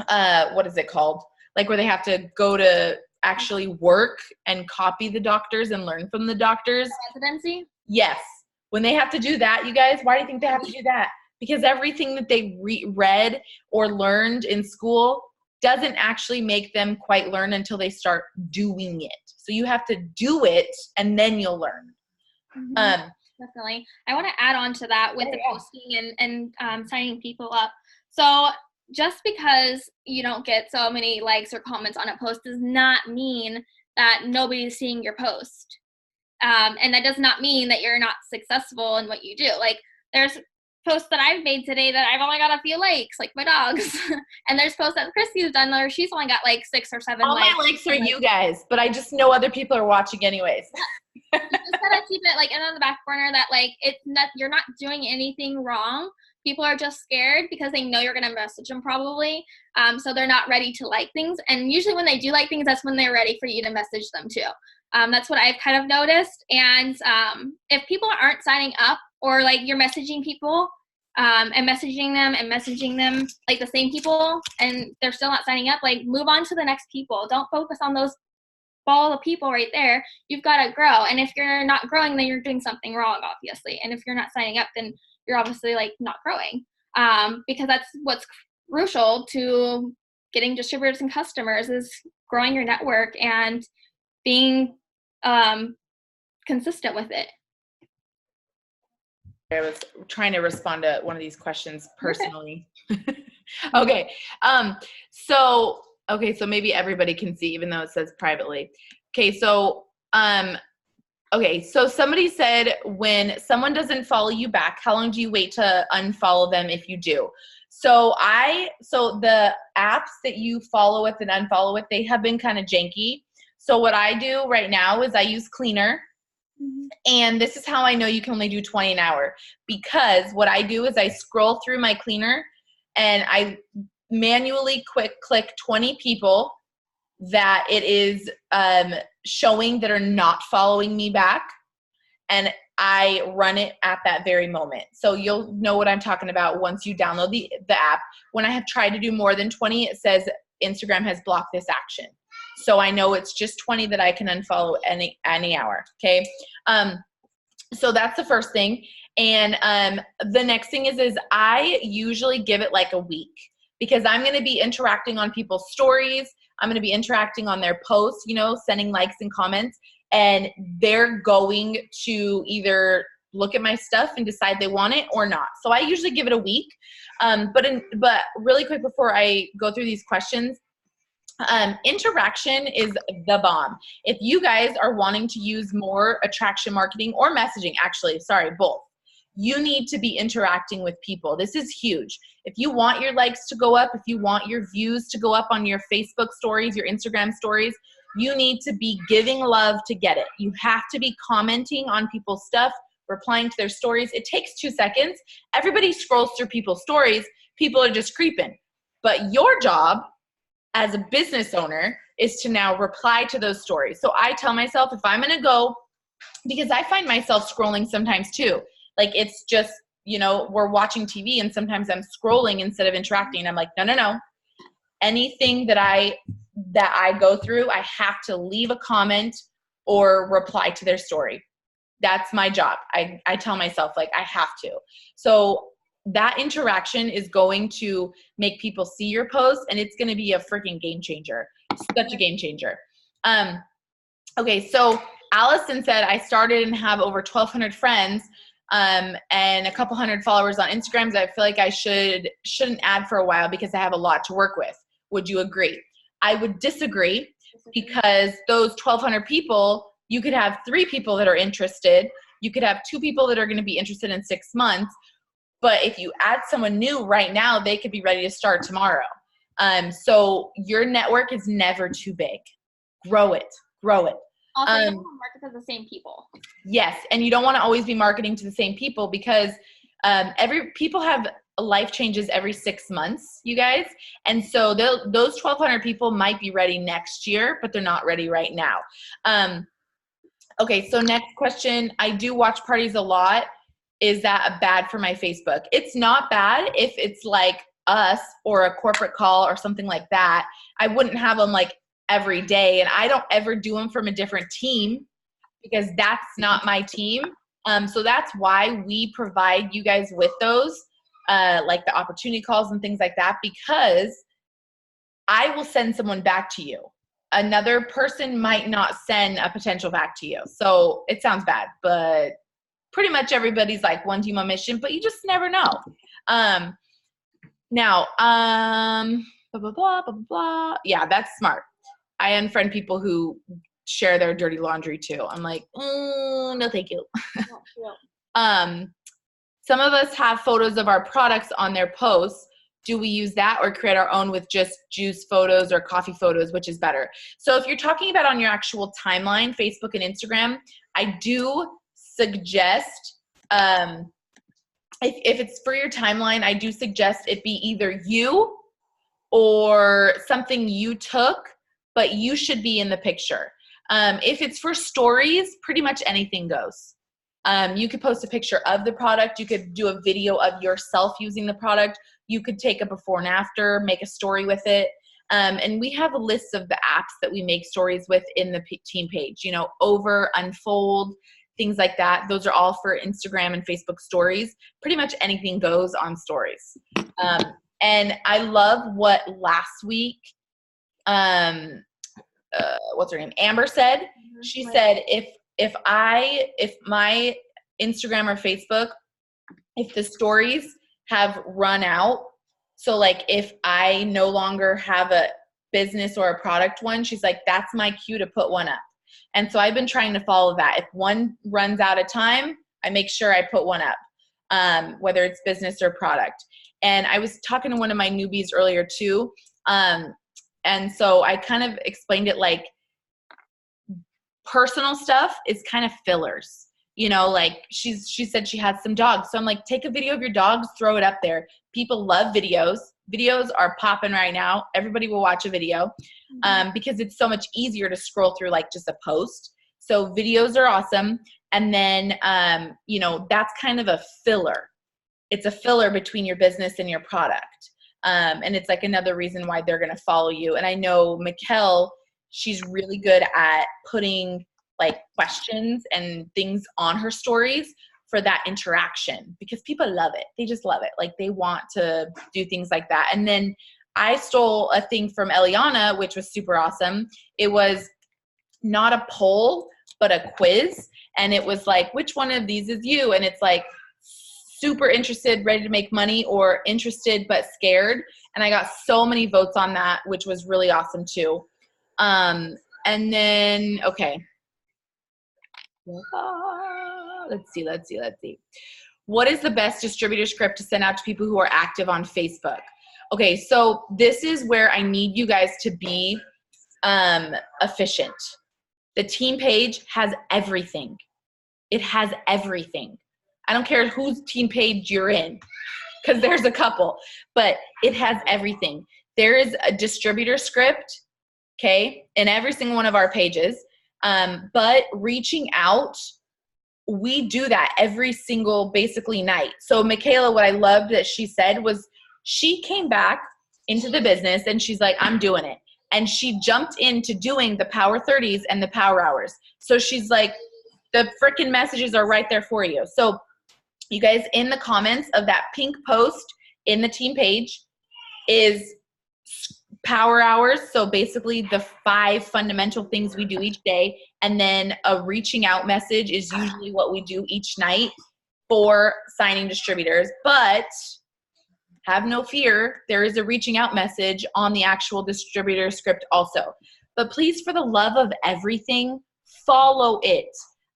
what is it called? Like, where they have to go to actually work and copy the doctors and learn from the doctors? Residency? Yes. When they have to do that, you guys, why do you think they have to do that? Because everything that they read or learned in school doesn't actually make them quite learn until they start doing it. So you have to do it and then you'll learn. Mm-hmm. Definitely. I want to add on to that with the posting and signing people up. So just because you don't get so many likes or comments on a post does not mean that nobody's seeing your post. And that does not mean that you're not successful in what you do. Like, there's posts that I've made today that I've only got a few likes, like my dogs. And there's posts that Christy's done where she's only got like 6 or 7 likes. All my likes are you guys, but I just know other people are watching anyways. You just gotta keep it like in on the back burner that like you're not doing anything wrong. People are just scared because they know you're gonna message them probably. So they're not ready to like things. And usually when they do like things, that's when they're ready for you to message them too. That's what I've kind of noticed. And if people aren't signing up, or like you're messaging people and messaging them like the same people and they're still not signing up, like, move on to the next people. Don't focus on those ball of people right there. You've got to grow. And if you're not growing, then you're doing something wrong, obviously. And if you're not signing up, then you're obviously like not growing, because that's what's crucial to getting distributors and customers, is growing your network and being consistent with it. I was trying to respond to one of these questions personally. Okay. So maybe everybody can see, even though it says privately. Okay. So somebody said, when someone doesn't follow you back, how long do you wait to unfollow them if you do? So the apps that you follow with and unfollow with, they have been kind of janky. So what I do right now is I use Cleaner. Mm-hmm. And this is how I know you can only do 20 an hour, because what I do is I scroll through my Cleaner and I manually click 20 people that it is showing that are not following me back, and I run it at that very moment. So you'll know what I'm talking about once you download the app. When I have tried to do more than 20, it says Instagram has blocked this action. So I know it's just 20 that I can unfollow any hour. Okay. So that's the first thing. And the next thing is I usually give it like a week. because I'm going to be interacting on people's stories. I'm going to be interacting on their posts, you know, sending likes and comments, and they're going to either look at my stuff and decide they want it or not. So I usually give it a week. But really quick before I go through these questions, interaction is the bomb. If you guys are wanting to use more attraction marketing or messaging, actually, sorry, both, you need to be interacting with people. This is huge. If you want your likes to go up, if you want your views to go up on your Facebook stories, your Instagram stories, you need to be giving love to get it. You have to be commenting on people's stuff, replying to their stories. It takes 2 seconds. Everybody scrolls through people's stories. People are just creeping. But your job as a business owner is to now reply to those stories. So I tell myself, if I'm going to go, because I find myself scrolling sometimes too. Like, it's just, you know, we're watching TV and sometimes I'm scrolling instead of interacting. I'm like, no. Anything that I go through, I have to leave a comment or reply to their story. That's my job. I tell myself, like, I have to. So that interaction is going to make people see your post, and it's going to be a freaking game changer. Such a game changer. Okay, so Allison said, I started and have over 1,200 friends and a couple hundred followers on Instagram. So I feel like I shouldn't add for a while because I have a lot to work with. Would you agree? I would disagree, because those 1,200 people, you could have 3 people that are interested. You could have 2 people that are going to be interested in 6 months. But if you add someone new right now, they could be ready to start tomorrow. So your network is never too big. Grow it. Also, you don't want to market to the same people. Yes, and you don't want to always be marketing to the same people, because people have life changes every 6 months, you guys. And so those 1,200 people might be ready next year, but they're not ready right now. Okay, so next question. I do watch parties a lot. Is that bad for my Facebook? It's not bad if it's like us or a corporate call or something like that. I wouldn't have them like every day, and I don't ever do them from a different team, because that's not my team. So that's why we provide you guys with those, like the opportunity calls and things like that, because I will send someone back to you. Another person might not send a potential back to you. So it sounds bad, but pretty much everybody's like one team on mission, but you just never know. Now, blah, blah, blah, blah, blah. Yeah, that's smart. I unfriend people who share their dirty laundry too. I'm like, no, thank you. Some of us have photos of our products on their posts. Do we use that or create our own with just juice photos or coffee photos, which is better? So if you're talking about on your actual timeline, Facebook and Instagram, I do suggest, if it's for your timeline, I do suggest it be either you or something you took, but you should be in the picture. If it's for stories, pretty much anything goes. You could post a picture of the product. You could do a video of yourself using the product. You could take a before and after, make a story with it. And we have a list of the apps that we make stories with in the team page, you know, Over, Unfold, things like that. Those are all for Instagram and Facebook stories. Pretty much anything goes on stories. And I love what last week, what's her name? Amber said. She said, if my Instagram or Facebook, if the stories have run out, so like if I no longer have a business or a product one, she's like, that's my cue to put one up. And so I've been trying to follow that. If one runs out of time, I make sure I put one up, whether it's business or product. And I was talking to one of my newbies earlier too. And so I kind of explained it like personal stuff is kind of fillers. You know, like she said she had some dogs. So I'm like, take a video of your dogs, throw it up there. People love videos. Videos are popping right now. Everybody will watch a video because it's so much easier to scroll through like just a post. So videos are awesome. And then, you know, that's kind of a filler. It's a filler between your business and your product. And it's like another reason why they're going to follow you. And I know Mikkel, she's really good at putting like questions and things on her stories, for that interaction because people love it. They just love it. Like they want to do things like that. And then I stole a thing from Eliana, which was super awesome. It was not a poll, but a quiz. And it was like, which one of these is you? And it's like super interested, ready to make money, or interested but scared. And I got so many votes on that, which was really awesome too. And then, okay. Let's see. What is the best distributor script to send out to people who are active on Facebook? Okay, so this is where I need you guys to be efficient. The team page has everything. It has everything. I don't care whose team page you're in, because there's a couple, but it has everything. There is a distributor script, okay, in every single one of our pages. But reaching out, we do that every single basically night. So Michaela, what I loved that she said was she came back into the business and she's like, I'm doing it. And she jumped into doing the Power 30s and the Power Hours. So she's like, the freaking messages are right there for you. So you guys, in the comments of that pink post in the team page is Power Hours. So basically the 5 fundamental things we do each day. And then a reaching out message is usually what we do each night for signing distributors. But have no fear, there is a reaching out message on the actual distributor script also. But please, for the love of everything, follow it.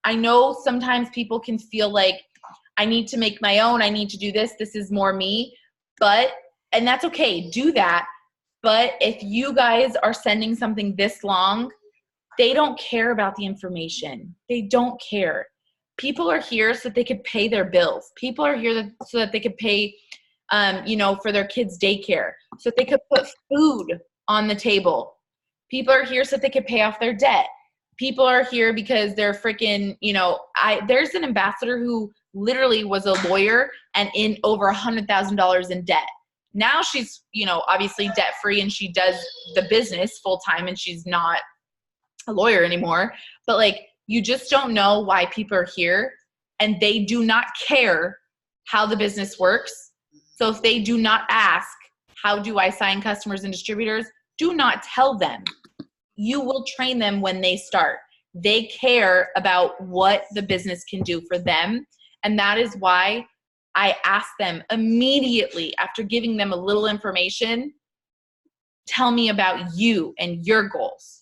I know sometimes people can feel like, I need to make my own, I need to do this, this is more me. And that's okay, do that. But if you guys are sending something this long, they don't care about the information. They don't care. People are here so that they could pay their bills. People are here so that they could pay for their kids' daycare, so that they could put food on the table. People are here so that they could pay off their debt. People are here because they're freaking, there's an ambassador who literally was a lawyer and in over $100,000 in debt. Now she's, obviously debt free and she does the business full time and she's not a lawyer anymore. But like, you just don't know why people are here, and they do not care how the business works. So if they do not ask, how do I sign customers and distributors? Do not tell them. You will train them when they start. They care about what the business can do for them. And that is why I ask them immediately after giving them a little information, tell me about you and your goals.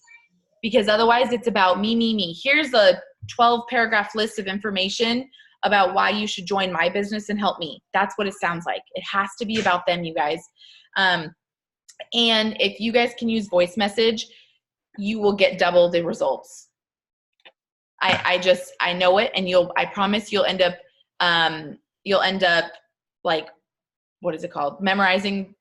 Because otherwise it's about me. Here's a 12-paragraph list of information about why you should join my business and help me. That's what it sounds like. It has to be about them, you guys. And if you guys can use voice message, you will get double the results. I know it, and I promise you'll end up like, what is it called? Memorizing,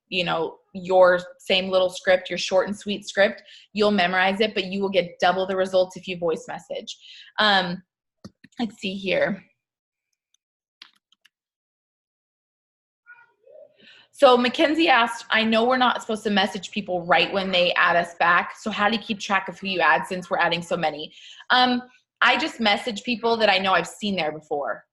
your same little script, your short and sweet script. You'll memorize it, but you will get double the results if you voice message. Let's see here. So Mackenzie asked, I know we're not supposed to message people right when they add us back. So how do you keep track of who you add since we're adding so many? I just message people that I know I've seen there before.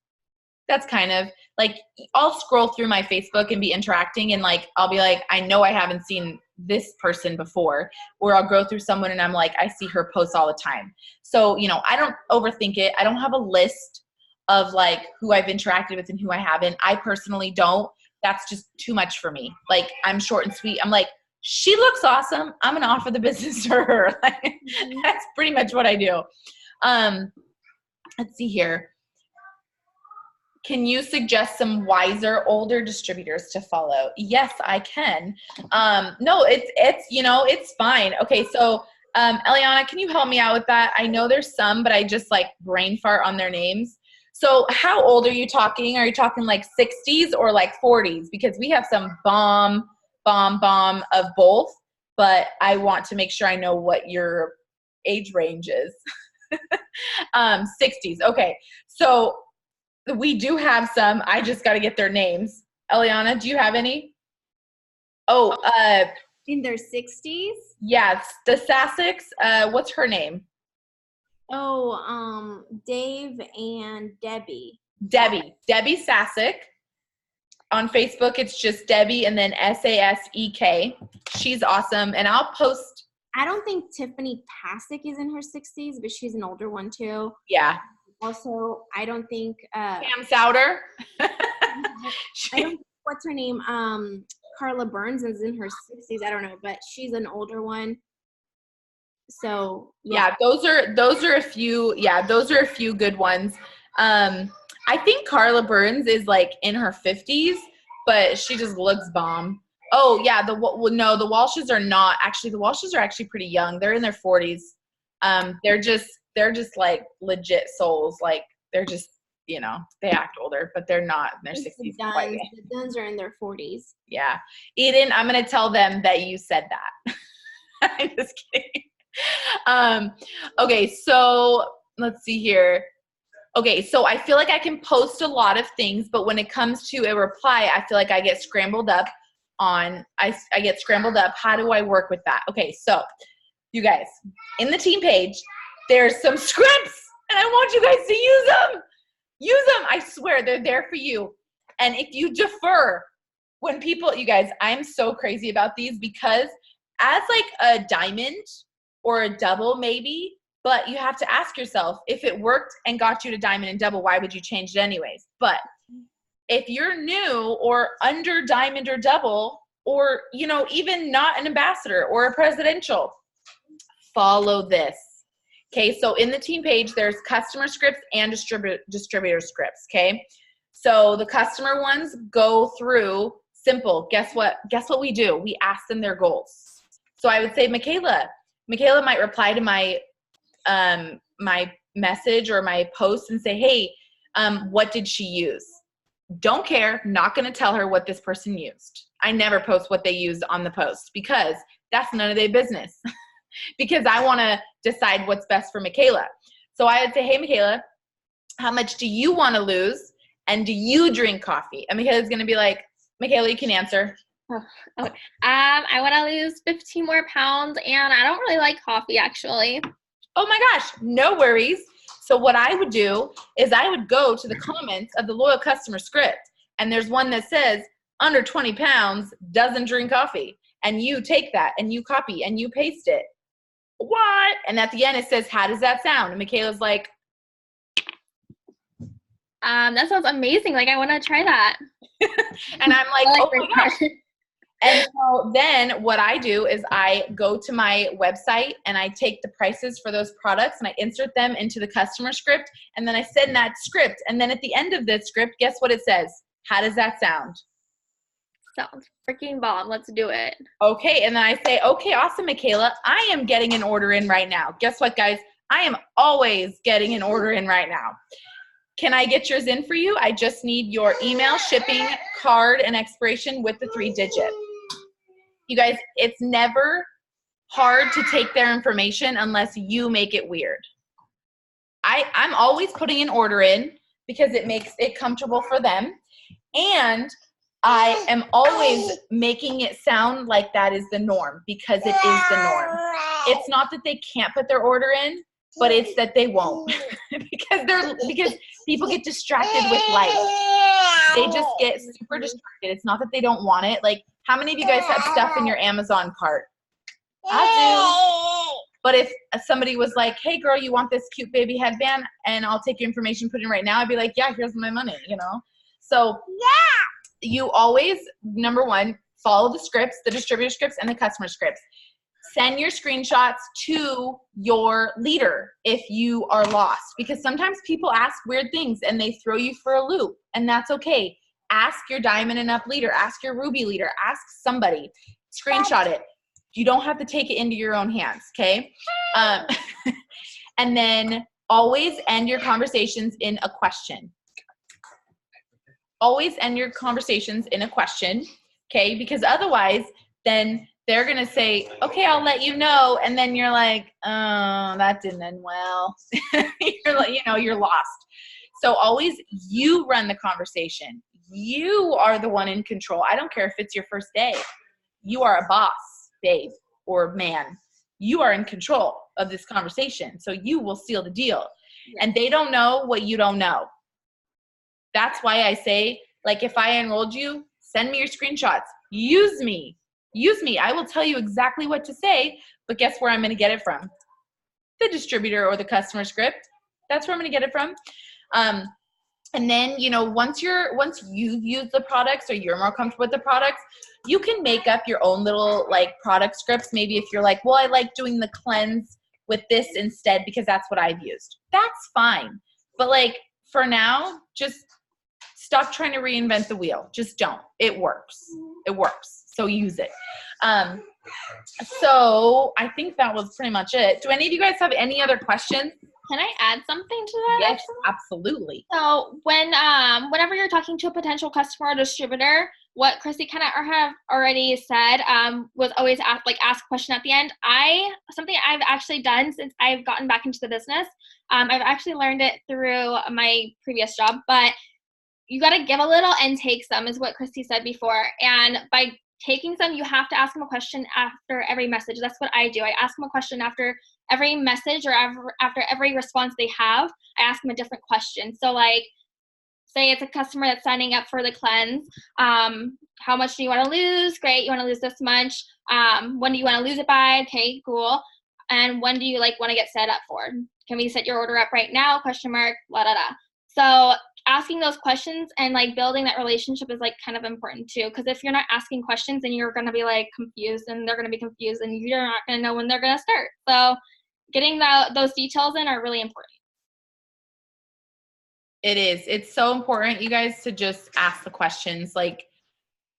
That's kind of like, I'll scroll through my Facebook and be interacting, and like, I'll be like, I know I haven't seen this person before, or I'll go through someone and I'm like, I see her posts all the time. So, I don't overthink it. I don't have a list of like who I've interacted with and who I haven't. I personally don't. That's just too much for me. Like, I'm short and sweet. I'm like, she looks awesome, I'm gonna offer the business to her. Like, that's pretty much what I do. Let's see here. Can you suggest some wiser older distributors to follow? Yes, I can. No, it's fine. Okay, so Eliana, can you help me out with that? I know there's some, but I just like brain fart on their names. So how old are you talking? Are you talking like 60s or like 40s? Because we have some bomb of both, but I want to make sure I know what your age range is. 60s. Okay. So we do have some. I just got to get their names. Eliana, do you have any? Oh, in their 60s? Yeah, the Sassix. What's her name? Oh, Dave and Debbie. Debbie Sasek. On Facebook, it's just Debbie and then Sasek. She's awesome. And I'll post. I don't think Tiffany Pasek is in her 60s, but she's an older one too. Yeah. Also, I don't think Pam Souter. I don't, what's her name? Carla Burns is in her 60s. I don't know, but she's an older one. So yeah, those are a few. Yeah, those are a few good ones. I think Carla Burns is like in her 50s, but she just looks bomb. Oh yeah, the Walshes are not. Actually, the Walshes are actually pretty young. They're in their 40s. They're just like legit souls. Like they're just, you know, they act older, but they're not in their 60s. The Duns are in their 40s. Yeah. Eden, I'm going to tell them that you said that. I'm just kidding. Okay, so let's see here. Okay, so I feel like I can post a lot of things, but when it comes to a reply, I feel like I get scrambled up on, I get scrambled up. How do I work with that? Okay, so you guys, in the team page, there's some scripts, and I want you guys to use them. Use them. I swear, they're there for you. And if you defer, when people, you guys, I'm so crazy about these because as like a diamond or a double maybe, but you have to ask yourself, if it worked and got you to diamond and double, why would you change it anyways? But if you're new or under diamond or double, or, you know, even not an ambassador or a presidential, follow this. Okay, so in the team page, there's customer scripts and distributor scripts, okay? So the customer ones go through simple. Guess what we do? We ask them their goals. So I would say, Michaela might reply to my my message or my post and say, hey, what did she use? Don't care, not going to tell her what this person used. I never post what they use on the post because that's none of their business. Because I want to decide what's best for Michaela. So I would say, hey, Michaela, how much do you want to lose? And do you drink coffee? And Michaela's going to be like, Michaela, you can answer. Oh, okay. I want to lose 15 more pounds, and I don't really like coffee, actually. Oh my gosh, no worries. So what I would do is I would go to the comments of the loyal customer script, and there's one that says, under 20 pounds, doesn't drink coffee. And you take that, and you copy, and you paste it. What? And at the end it says, how does that sound? And Michaela's like, that sounds amazing. Like, I want to try that. and I'm like, oh my gosh. And so then what I do is I go to my website and I take the prices for those products and I insert them into the customer script. And then I send that script. And then at the end of the script, guess what it says? How does that sound? Sounds freaking bomb. Let's do it. Okay. And then I say, okay, awesome, Michaela. I am getting an order in right now. Guess what, guys? I am always getting an order in right now. Can I get yours in for you? I just need your email, shipping, card, and expiration with the 3-digit. You guys, it's never hard to take their information unless you make it weird. I'm always putting an order in because it makes it comfortable for them. And I am always making it sound like that is the norm because it is the norm. It's not that they can't put their order in, but it's that they won't because people get distracted with life. They just get super distracted. It's not that they don't want it. Like, how many of you guys have stuff in your Amazon cart? I do. But if somebody was like, hey girl, you want this cute baby headband and I'll take your information, put it in right now, I'd be like, yeah, here's my money, you know? So you always, number one, follow the scripts, the distributor scripts and the customer scripts. Send your screenshots to your leader if you are lost, because sometimes people ask weird things and they throw you for a loop, and that's okay. Ask your diamond and up leader, ask your ruby leader, ask somebody, screenshot it. You don't have to take it into your own hands, okay? And then always end your conversations in a question. Always end your conversations in a question, okay? Because otherwise, then they're going to say, okay, I'll let you know. And then you're like, oh, that didn't end well. You're like, you know, you're lost. So always you run the conversation. You are the one in control. I don't care if it's your first day. You are a boss, babe or man. You are in control of this conversation. So you will seal the deal. And they don't know what you don't know. That's why I say, like, if I enrolled you, send me your screenshots. Use me. Use me. I will tell you exactly what to say, but guess where I'm going to get it from? The distributor or the customer script. That's where I'm going to get it from. And then, you know, once you've used the products or you're more comfortable with the products, you can make up your own little like product scripts. Maybe if you're like, well, I like doing the cleanse with this instead because that's what I've used. That's fine. But like for now, just stop trying to reinvent the wheel. Just don't. It works. It works. So use it. So I think that was pretty much it. Do any of you guys have any other questions? Can I add something to that? Yes, actually? absolutely. So whenever you're talking to a potential customer or distributor, what Chrissy kind of have already said was always ask a question at the end. Something I've actually done since I've gotten back into the business. I've actually learned it through my previous job, but you got to give a little and take some, is what Christy said before. And by taking some, you have to ask them a question after every message. That's what I do. I ask them a question after every message or after every response they have. I ask them a different question. So like, say it's a customer that's signing up for the cleanse. How much do you want to lose? Great, you want to lose this much. When do you want to lose it by? Okay, cool. And when do you want to get set up for? Can we set your order up right now? Question mark, la da da. So asking those questions and building that relationship is kind of important too. Because if you're not asking questions, then you're going to be confused, and they're going to be confused, and you're not going to know when they're going to start. So getting those details in are really important. It is. It's so important, you guys, to just ask the questions.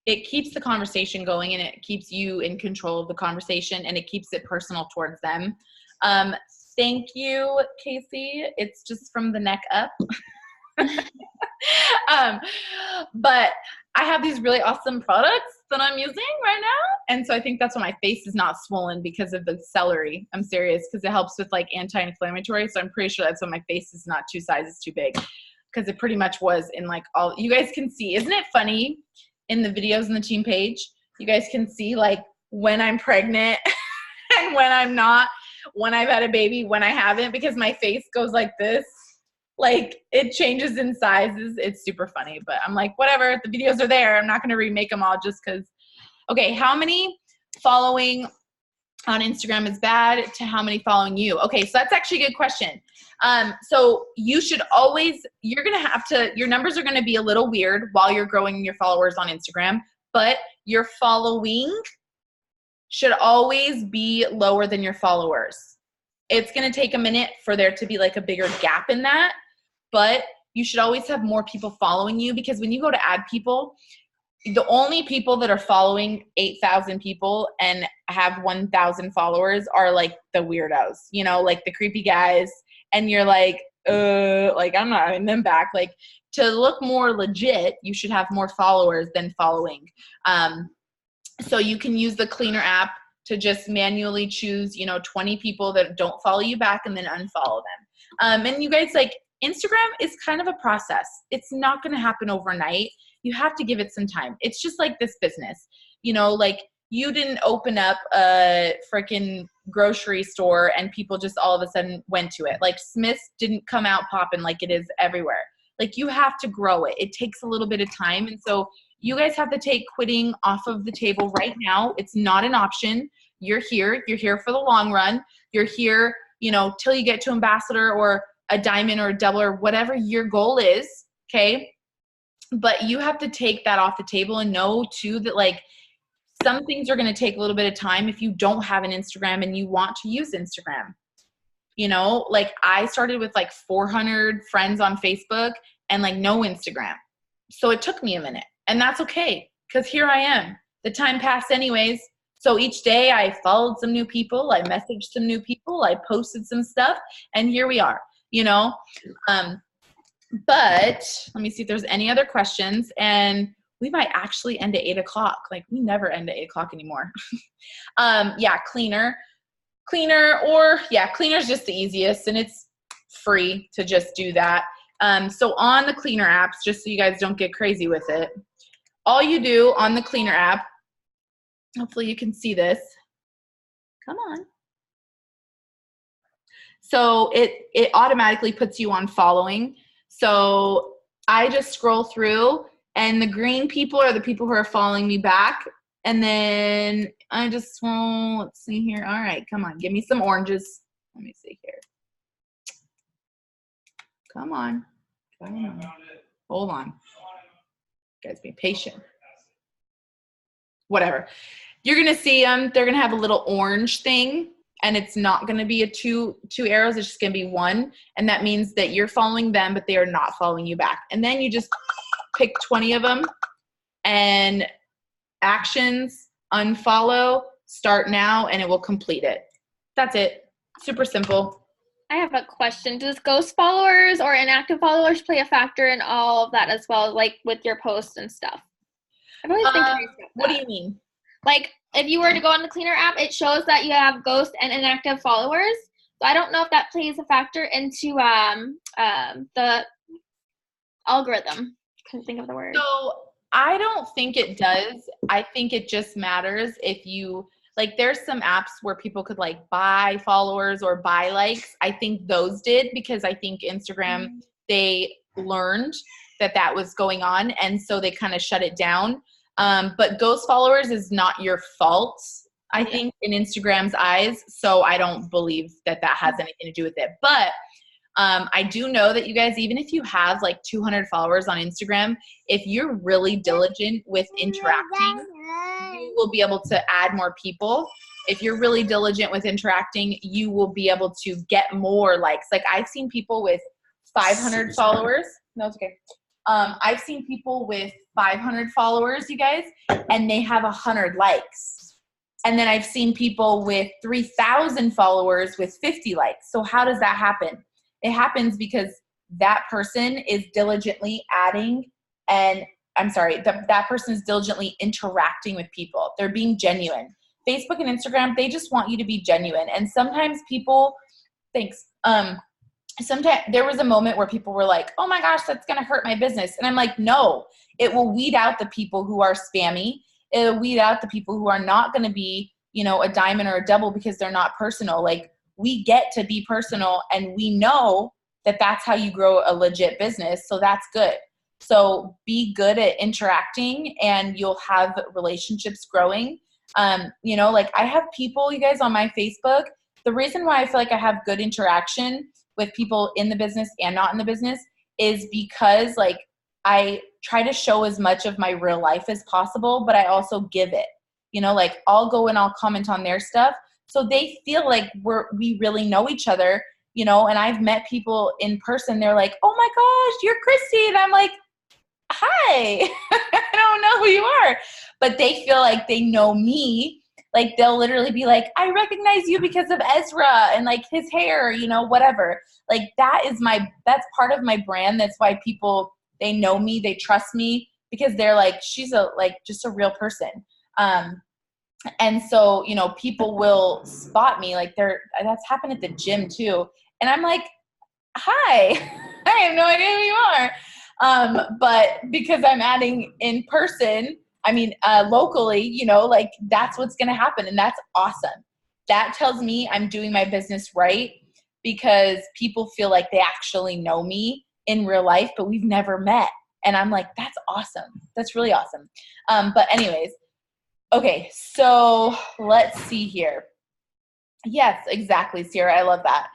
It keeps the conversation going, and it keeps you in control of the conversation, and it keeps it personal towards them. Thank you, Casey. It's just from the neck up. But I have these really awesome products that I'm using right now. And so I think that's why my face is not swollen, because of the celery. I'm serious, because it helps with anti-inflammatory. So I'm pretty sure that's why my face is not 2 sizes too big, because it pretty much was in all, you guys can see, isn't it funny in the videos in the team page, you guys can see when I'm pregnant and when I'm not, when I've had a baby, when I haven't, because my face goes like this. It changes in sizes. It's super funny, but I'm whatever, the videos are there. I'm not going to remake them all just because. Okay, how many following on Instagram is bad to how many following you? Okay, so that's actually a good question. So you should always, your numbers are going to be a little weird while you're growing your followers on Instagram, but your following should always be lower than your followers. It's going to take a minute for there to be a bigger gap in that. But you should always have more people following you, because when you go to add people, the only people that are following 8,000 people and have 1,000 followers are the weirdos, the creepy guys. And you're I'm not having them back. To look more legit, you should have more followers than following. So you can use the Cleaner app to just manually choose, 20 people that don't follow you back and then unfollow them. And you guys, Instagram is kind of a process. It's not going to happen overnight. You have to give it some time. It's just like this business. You didn't open up a freaking grocery store and people just all of a sudden went to it. Smith's didn't come out popping like it is everywhere. You have to grow it. It takes a little bit of time. And so you guys have to take quitting off of the table right now. It's not an option. You're here. You're here for the long run. You're here, till you get to ambassador or a diamond or a double or whatever your goal is. Okay. But you have to take that off the table and know too that some things are going to take a little bit of time if you don't have an Instagram and you want to use Instagram. I started with 400 friends on Facebook and no Instagram. So it took me a minute, and that's okay, because here I am. The time passed anyways. So each day I followed some new people, I messaged some new people, I posted some stuff, and here we are, but let me see if there's any other questions. And we might actually end at 8:00. We never end at 8:00 anymore. Yeah, Cleaner, Cleaner's just the easiest, and it's free to just do that. So on the Cleaner apps, just so you guys don't get crazy with it, all you do on the Cleaner app, hopefully you can see this. Come on. So it automatically puts you on following. So I just scroll through, and the green people are the people who are following me back. And then I just, well, let's see here. All right, come on, give me some oranges. Let me see here. Come on. Come on. Hold on. Guys, be patient. Whatever. You're going to see them. They're going to have a little orange thing, and it's not going to be a two arrows. It's just going to be one. And that means that you're following them, but they are not following you back. And then you just pick 20 of them, and actions, unfollow, start now, and it will complete it. That's it. Super simple. I have a question. Does ghost followers or inactive followers play a factor in all of that as well, like with your posts and stuff? I've always been curious about that. What do you mean? Like, if you were to go on the Cleaner app, it shows that you have ghost and inactive followers. So I don't know if that plays a factor into the algorithm. Couldn't think of the word. So I don't think it does. I think it just matters if you, like, there's some apps where people could like buy followers or buy likes. I think those did, because I think Instagram, they learned that that was going on, and so they kind of shut it down. But ghost followers is not your fault, I think, in Instagram's eyes. So I don't believe that that has anything to do with it. But I do know that you guys, even if you have like 200 followers on Instagram, if you're really diligent with interacting, you will be able to add more people. If you're really diligent with interacting, you will be able to get more likes. Like, I've seen people with 500 followers. No, it's okay. I've seen people with 500 followers, you guys, and they have 100 likes. And then I've seen people with 3,000 followers with 50 likes. So how does that happen? It happens because that person is diligently adding, and that person is diligently interacting with people. They're being genuine. Facebook and Instagram, they just want you to be genuine. And sometimes people, sometimes there was a moment where people were like, oh my gosh, that's going to hurt my business. And I'm like, no, it will weed out the people who are spammy. It'll weed out the people who are not going to be, a diamond or a double because they're not personal. Like, we get to be personal, and we know that that's how you grow a legit business. So that's good. So be good at interacting, and you'll have relationships growing. Like, I have people, you guys, on my Facebook. The reason why I feel like I have good interaction with people in the business and not in the business is because, like, I try to show as much of my real life as possible, but I also give it. Like, I'll go and I'll comment on their stuff, so they feel like we really know each other, and I've met people in person. They're like, oh my gosh, you're Christy. And I'm like, hi, I don't know who you are. But they feel like they know me. Like, they'll literally be like, I recognize you because of Ezra and like his hair, whatever. Like, that's part of my brand. That's why people, they know me, they trust me, because they're like, she's just a real person. And so, people will spot me. Like, that's happened at the gym too. And I'm like, hi, I have no idea who you are. But because I'm adding in person, locally, like, that's what's going to happen. And that's awesome. That tells me I'm doing my business right, because people feel like they actually know me in real life, but we've never met. And I'm like, that's awesome. That's really awesome. But anyways, okay, so let's see here. Yes, exactly, Sierra. I love that.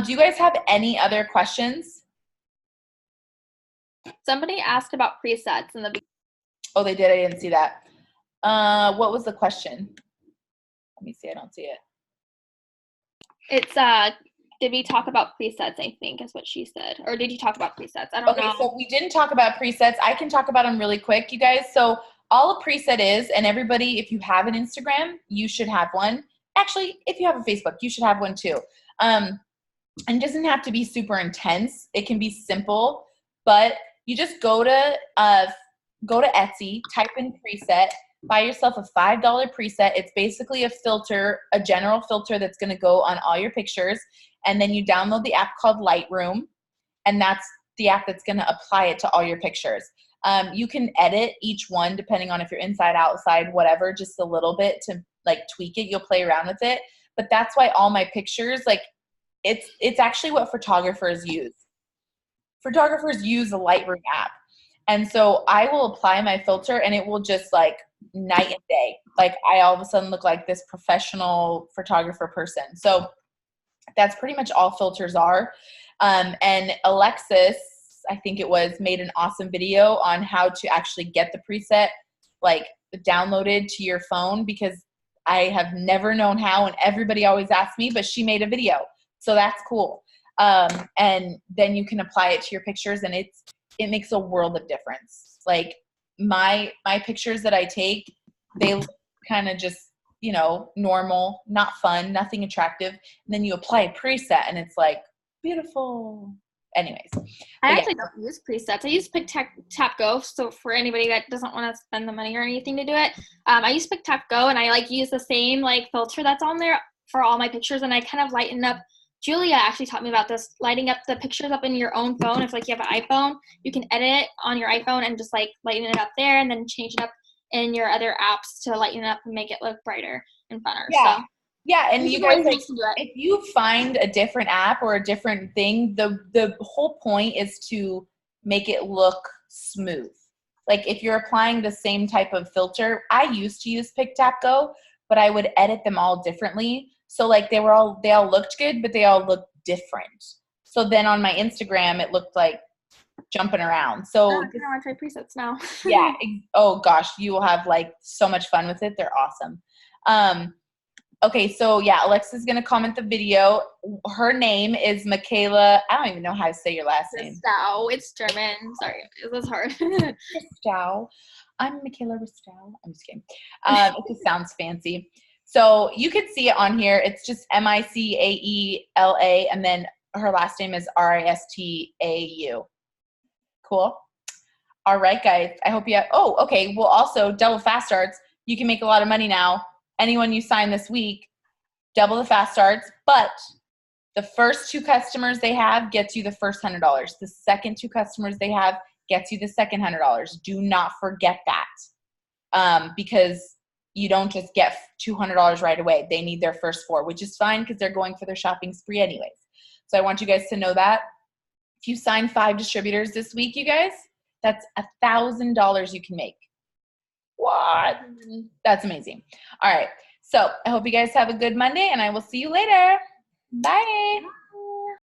Do you guys have any other questions? Somebody asked about presets in the beginning. Oh, they did. I didn't see that. What was the question? Let me see. I don't see it. It's, did we talk about presets, I think is what she said. Or did you talk about presets? I don't know. Okay, so we didn't talk about presets. I can talk about them really quick, you guys. So all a preset is, and everybody, if you have an Instagram, you should have one. Actually, if you have a Facebook, you should have one too. And it doesn't have to be super intense. It can be simple, but you just go to Etsy, type in preset, buy yourself a $5 preset. It's basically a filter, a general filter that's going to go on all your pictures. And then you download the app called Lightroom, and that's the app that's going to apply it to all your pictures. You can edit each one depending on if you're inside, outside, whatever, just a little bit to like tweak it. You'll play around with it. But that's why all my pictures, like, it's actually what photographers use. photographers use the Lightroom app. And so I will apply my filter and it will just like night and day. Like I all of a sudden look like this professional photographer person. So that's pretty much all filters are. And Alexis, I think it was, made an awesome video on how to actually get the preset like downloaded to your phone, because I have never known how and everybody always asks me, but she made a video. So that's cool. And then you can apply it to your pictures and it makes a world of difference. Like my pictures that I take, they look kind of just, you know, normal, not fun, nothing attractive. And then you apply a preset and it's like beautiful. Anyways. I actually don't use presets. I use Pick Tap Go. So for anybody that doesn't want to spend the money or anything to do it, I use Pick Tap Go, and I like use the same like filter that's on there for all my pictures, and I kind of lighten up. Julia actually taught me about this, lighting up the pictures up in your own phone. If like you have an iPhone, you can edit it on your iPhone and just like lighten it up there, and then change it up in your other apps to lighten it up and make it look brighter and funner. Yeah. So yeah, and you guys, like, can do it. if you find a different app or a different thing, the whole point is to make it look smooth. Like if you're applying the same type of filter, I used to use Pick Tap Go, but I would edit them all differently. So like they all looked good, but they all looked different. So then on my Instagram, it looked like jumping around. So I want to try presets now. yeah. Oh gosh, you will have like so much fun with it. They're awesome. Okay, so yeah, Alexa's gonna comment the video. Her name is Michaela. I don't even know how to say your last name. Ristow. It's German. Sorry, it was hard. Ristow. I'm Michaela Ristow. I'm just kidding. It just sounds fancy. So you can see it on here. It's just Micaela, and then her last name is Ristau. Cool. All right, guys. I hope you have. Oh, okay. Well, also double fast starts. You can make a lot of money now. Anyone you sign this week, double the fast starts, but the first 2 customers they have gets you the first $100. The second 2 customers they have gets you the second $100. Do not forget that, because you don't just get $200 right away. They need their first 4, which is fine because they're going for their shopping spree anyways. So I want you guys to know that. If you sign 5 distributors this week, you guys, that's $1,000 you can make. What? That's amazing. All right. So I hope you guys have a good Monday, and I will see you later. Bye.